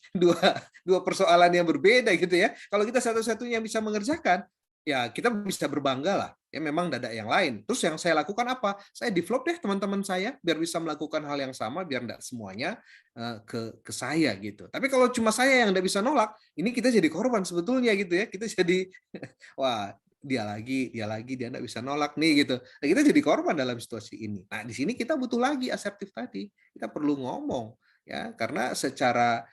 dua persoalan yang berbeda gitu ya. Kalau kita satu-satunya yang bisa mengerjakan, ya kita bisa berbangga lah. Ya memang tidak ada yang lain. Terus yang saya lakukan apa? Saya develop deh teman-teman saya biar bisa melakukan hal yang sama, biar tidak semuanya ke saya gitu. Tapi kalau cuma saya yang tidak bisa nolak, ini kita jadi korban sebetulnya gitu ya. Kita jadi wah, dia lagi, dia tidak bisa nolak nih gitu. Nah, kita jadi korban dalam situasi ini. Nah, di sini kita butuh lagi asertif tadi. Kita perlu ngomong ya, karena secara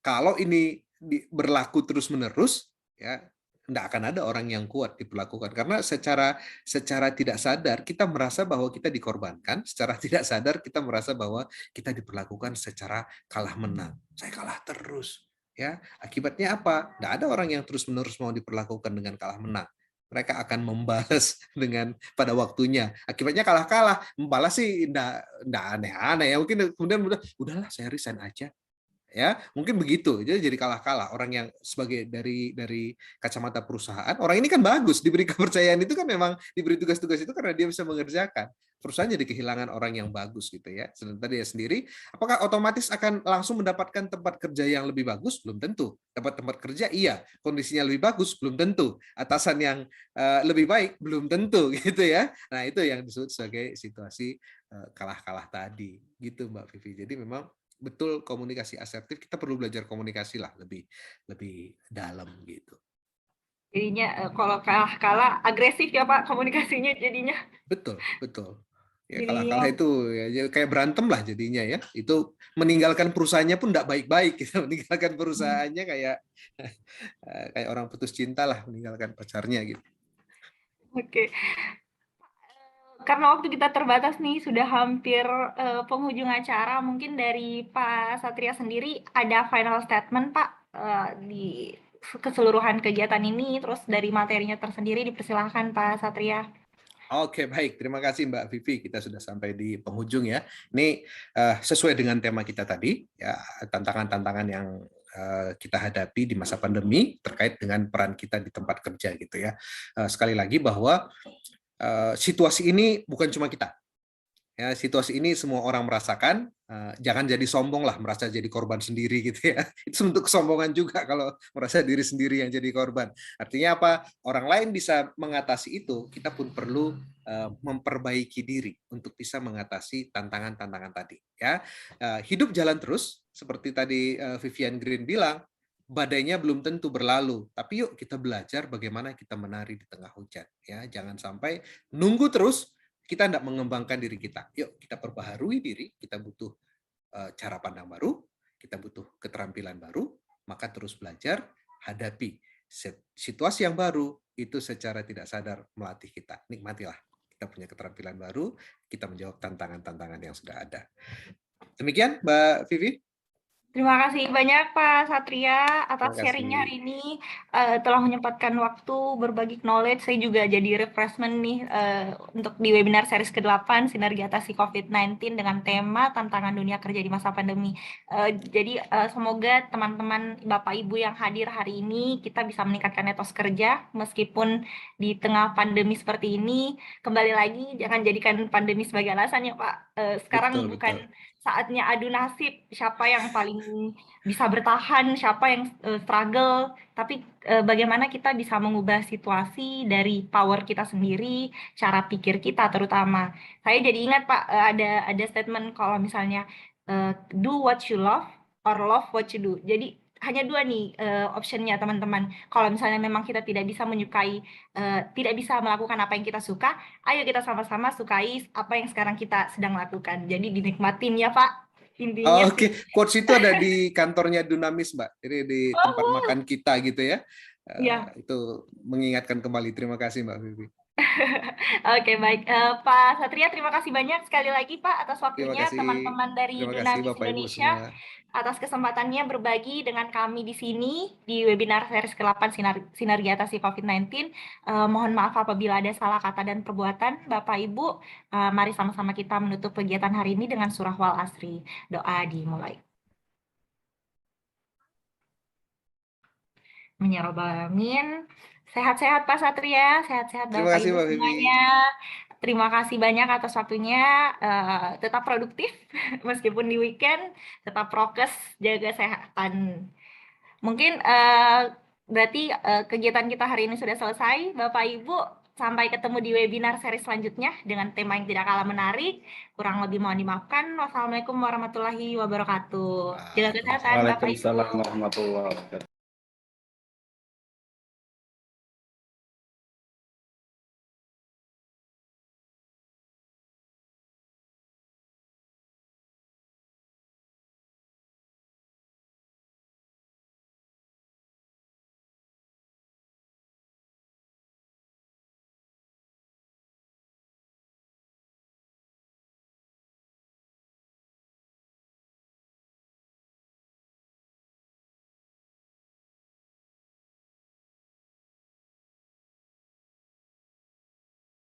kalau ini berlaku terus-menerus ya, tidak akan ada orang yang kuat diperlakukan, karena secara tidak sadar kita merasa bahwa kita dikorbankan, secara tidak sadar kita merasa bahwa kita diperlakukan secara kalah menang. Saya kalah terus. Ya, akibatnya apa? Tidak ada orang yang terus-menerus mau diperlakukan dengan kalah menang. Mereka akan membalas dengan pada waktunya. Akibatnya kalah-kalah. Membalas sih tidak aneh-aneh ya. Mungkin kemudian udahlah saya resign aja. Ya, mungkin begitu. Jadi kalah-kalah. Orang yang sebagai dari kacamata perusahaan, orang ini kan bagus, diberi kepercayaan itu kan memang diberi tugas-tugas itu karena dia bisa mengerjakan. Perusahaan jadi kehilangan orang yang bagus gitu ya. Sementara dia sendiri, apakah otomatis akan langsung mendapatkan tempat kerja yang lebih bagus? Belum tentu. Dapat tempat kerja iya, kondisinya lebih bagus belum tentu. Atasan yang lebih baik belum tentu gitu ya. Nah, itu yang disebut sebagai situasi kalah-kalah tadi gitu Mbak Vivi. Jadi memang betul komunikasi asertif, kita perlu belajar komunikasi lah lebih dalam gitu. Jadinya kalau kalah agresif ya Pak komunikasinya jadinya. Betul. Ya, Jadinya kalah-kalah itu ya kayak berantem lah jadinya ya. Itu meninggalkan perusahaannya pun tidak baik-baik gitu. Meninggalkan perusahaannya kayak orang putus cinta lah, meninggalkan pacarnya gitu. Oke. Karena waktu kita terbatas nih, sudah hampir penghujung acara. Mungkin dari Pak Satria sendiri ada final statement Pak di keseluruhan kegiatan ini, terus dari materinya tersendiri dipersilahkan Pak Satria. Oke, baik. Terima kasih Mbak Vivi. Kita sudah sampai di penghujung ya. Ini sesuai dengan tema kita tadi, ya, tantangan-tantangan yang kita hadapi di masa pandemi terkait dengan peran kita di tempat kerja gitu ya. Sekali lagi bahwa situasi ini bukan cuma kita. Ya, situasi ini semua orang merasakan. Jangan jadi sombong lah, merasa jadi korban sendiri gitu ya. Itu bentuk kesombongan juga kalau merasa diri sendiri yang jadi korban. Artinya apa? Orang lain bisa mengatasi itu, kita pun perlu memperbaiki diri untuk bisa mengatasi tantangan-tantangan tadi. Ya, hidup jalan terus, seperti tadi Vivian Green bilang. Badainya belum tentu berlalu, tapi yuk kita belajar bagaimana kita menari di tengah hujan. Ya, jangan sampai nunggu terus. Kita tidak mengembangkan diri kita. Yuk kita perbaharui diri, kita butuh cara pandang baru, kita butuh keterampilan baru, maka terus belajar, hadapi situasi yang baru, itu secara tidak sadar melatih kita. Nikmatilah, kita punya keterampilan baru, kita menjawab tantangan-tantangan yang sudah ada. Demikian Mbak Vivi. Terima kasih banyak Pak Satria atas Terima kasih. sharingnya hari ini, telah menyempatkan waktu berbagi knowledge. Saya juga jadi refreshment nih untuk di webinar series ke-8 Sinergi Atasi COVID-19 dengan tema tantangan dunia kerja di masa pandemi. Jadi semoga teman-teman Bapak Ibu yang hadir hari ini kita bisa meningkatkan etos kerja meskipun di tengah pandemi seperti ini. Kembali lagi jangan jadikan pandemi sebagai alasan ya Pak. Sekarang Betul. saatnya adu nasib, siapa yang paling bisa bertahan, siapa yang struggle, tapi bagaimana kita bisa mengubah situasi dari power kita sendiri, cara pikir kita terutama. Saya jadi ingat Pak, ada statement kalau misalnya do what you love or love what you do. Jadi hanya dua nih optionnya teman-teman. Kalau misalnya memang kita tidak bisa menyukai, tidak bisa melakukan apa yang kita suka, ayo kita sama-sama sukai apa yang sekarang kita sedang lakukan. Jadi dinikmatin ya Pak. Intinya Oke, sih. quotes itu ada di kantornya Dunamis, Mbak. Jadi di tempat Oh, makan kita gitu ya. ya. Itu mengingatkan kembali. Terima kasih, Mbak Vivi. Oke, baik. Pak Satria, terima kasih banyak sekali lagi Pak atas Terima waktunya, kasih. teman-teman dari Terima kasih Dunamis Bapak Ibu Indonesia, semua. atas kesempatannya berbagi dengan kami di sini di webinar series ke-8 Sinergi Atasi COVID-19. Mohon maaf apabila ada salah kata dan perbuatan. Bapak Ibu, mari sama-sama kita menutup kegiatan hari ini dengan surah Wal Asri. Doa dimulai. Ya Rabbal Alamin. Sehat-sehat Pak Satria, sehat-sehat Terima Bapak kasih Ibu Mbak Vivi. semuanya. Terima kasih banyak atas waktunya. Tetap produktif meskipun di weekend. Tetap prokes, jaga kesehatan. Mungkin berarti kegiatan kita hari ini sudah selesai. Bapak Ibu, sampai ketemu di webinar seri selanjutnya dengan tema yang tidak kalah menarik. Kurang lebih mohon dimaafkan. Wassalamualaikum warahmatullahi wabarakatuh. Jaga kesehatan Bapak Ibu. Waalaikumsalam warahmatullahi wabarakatuh.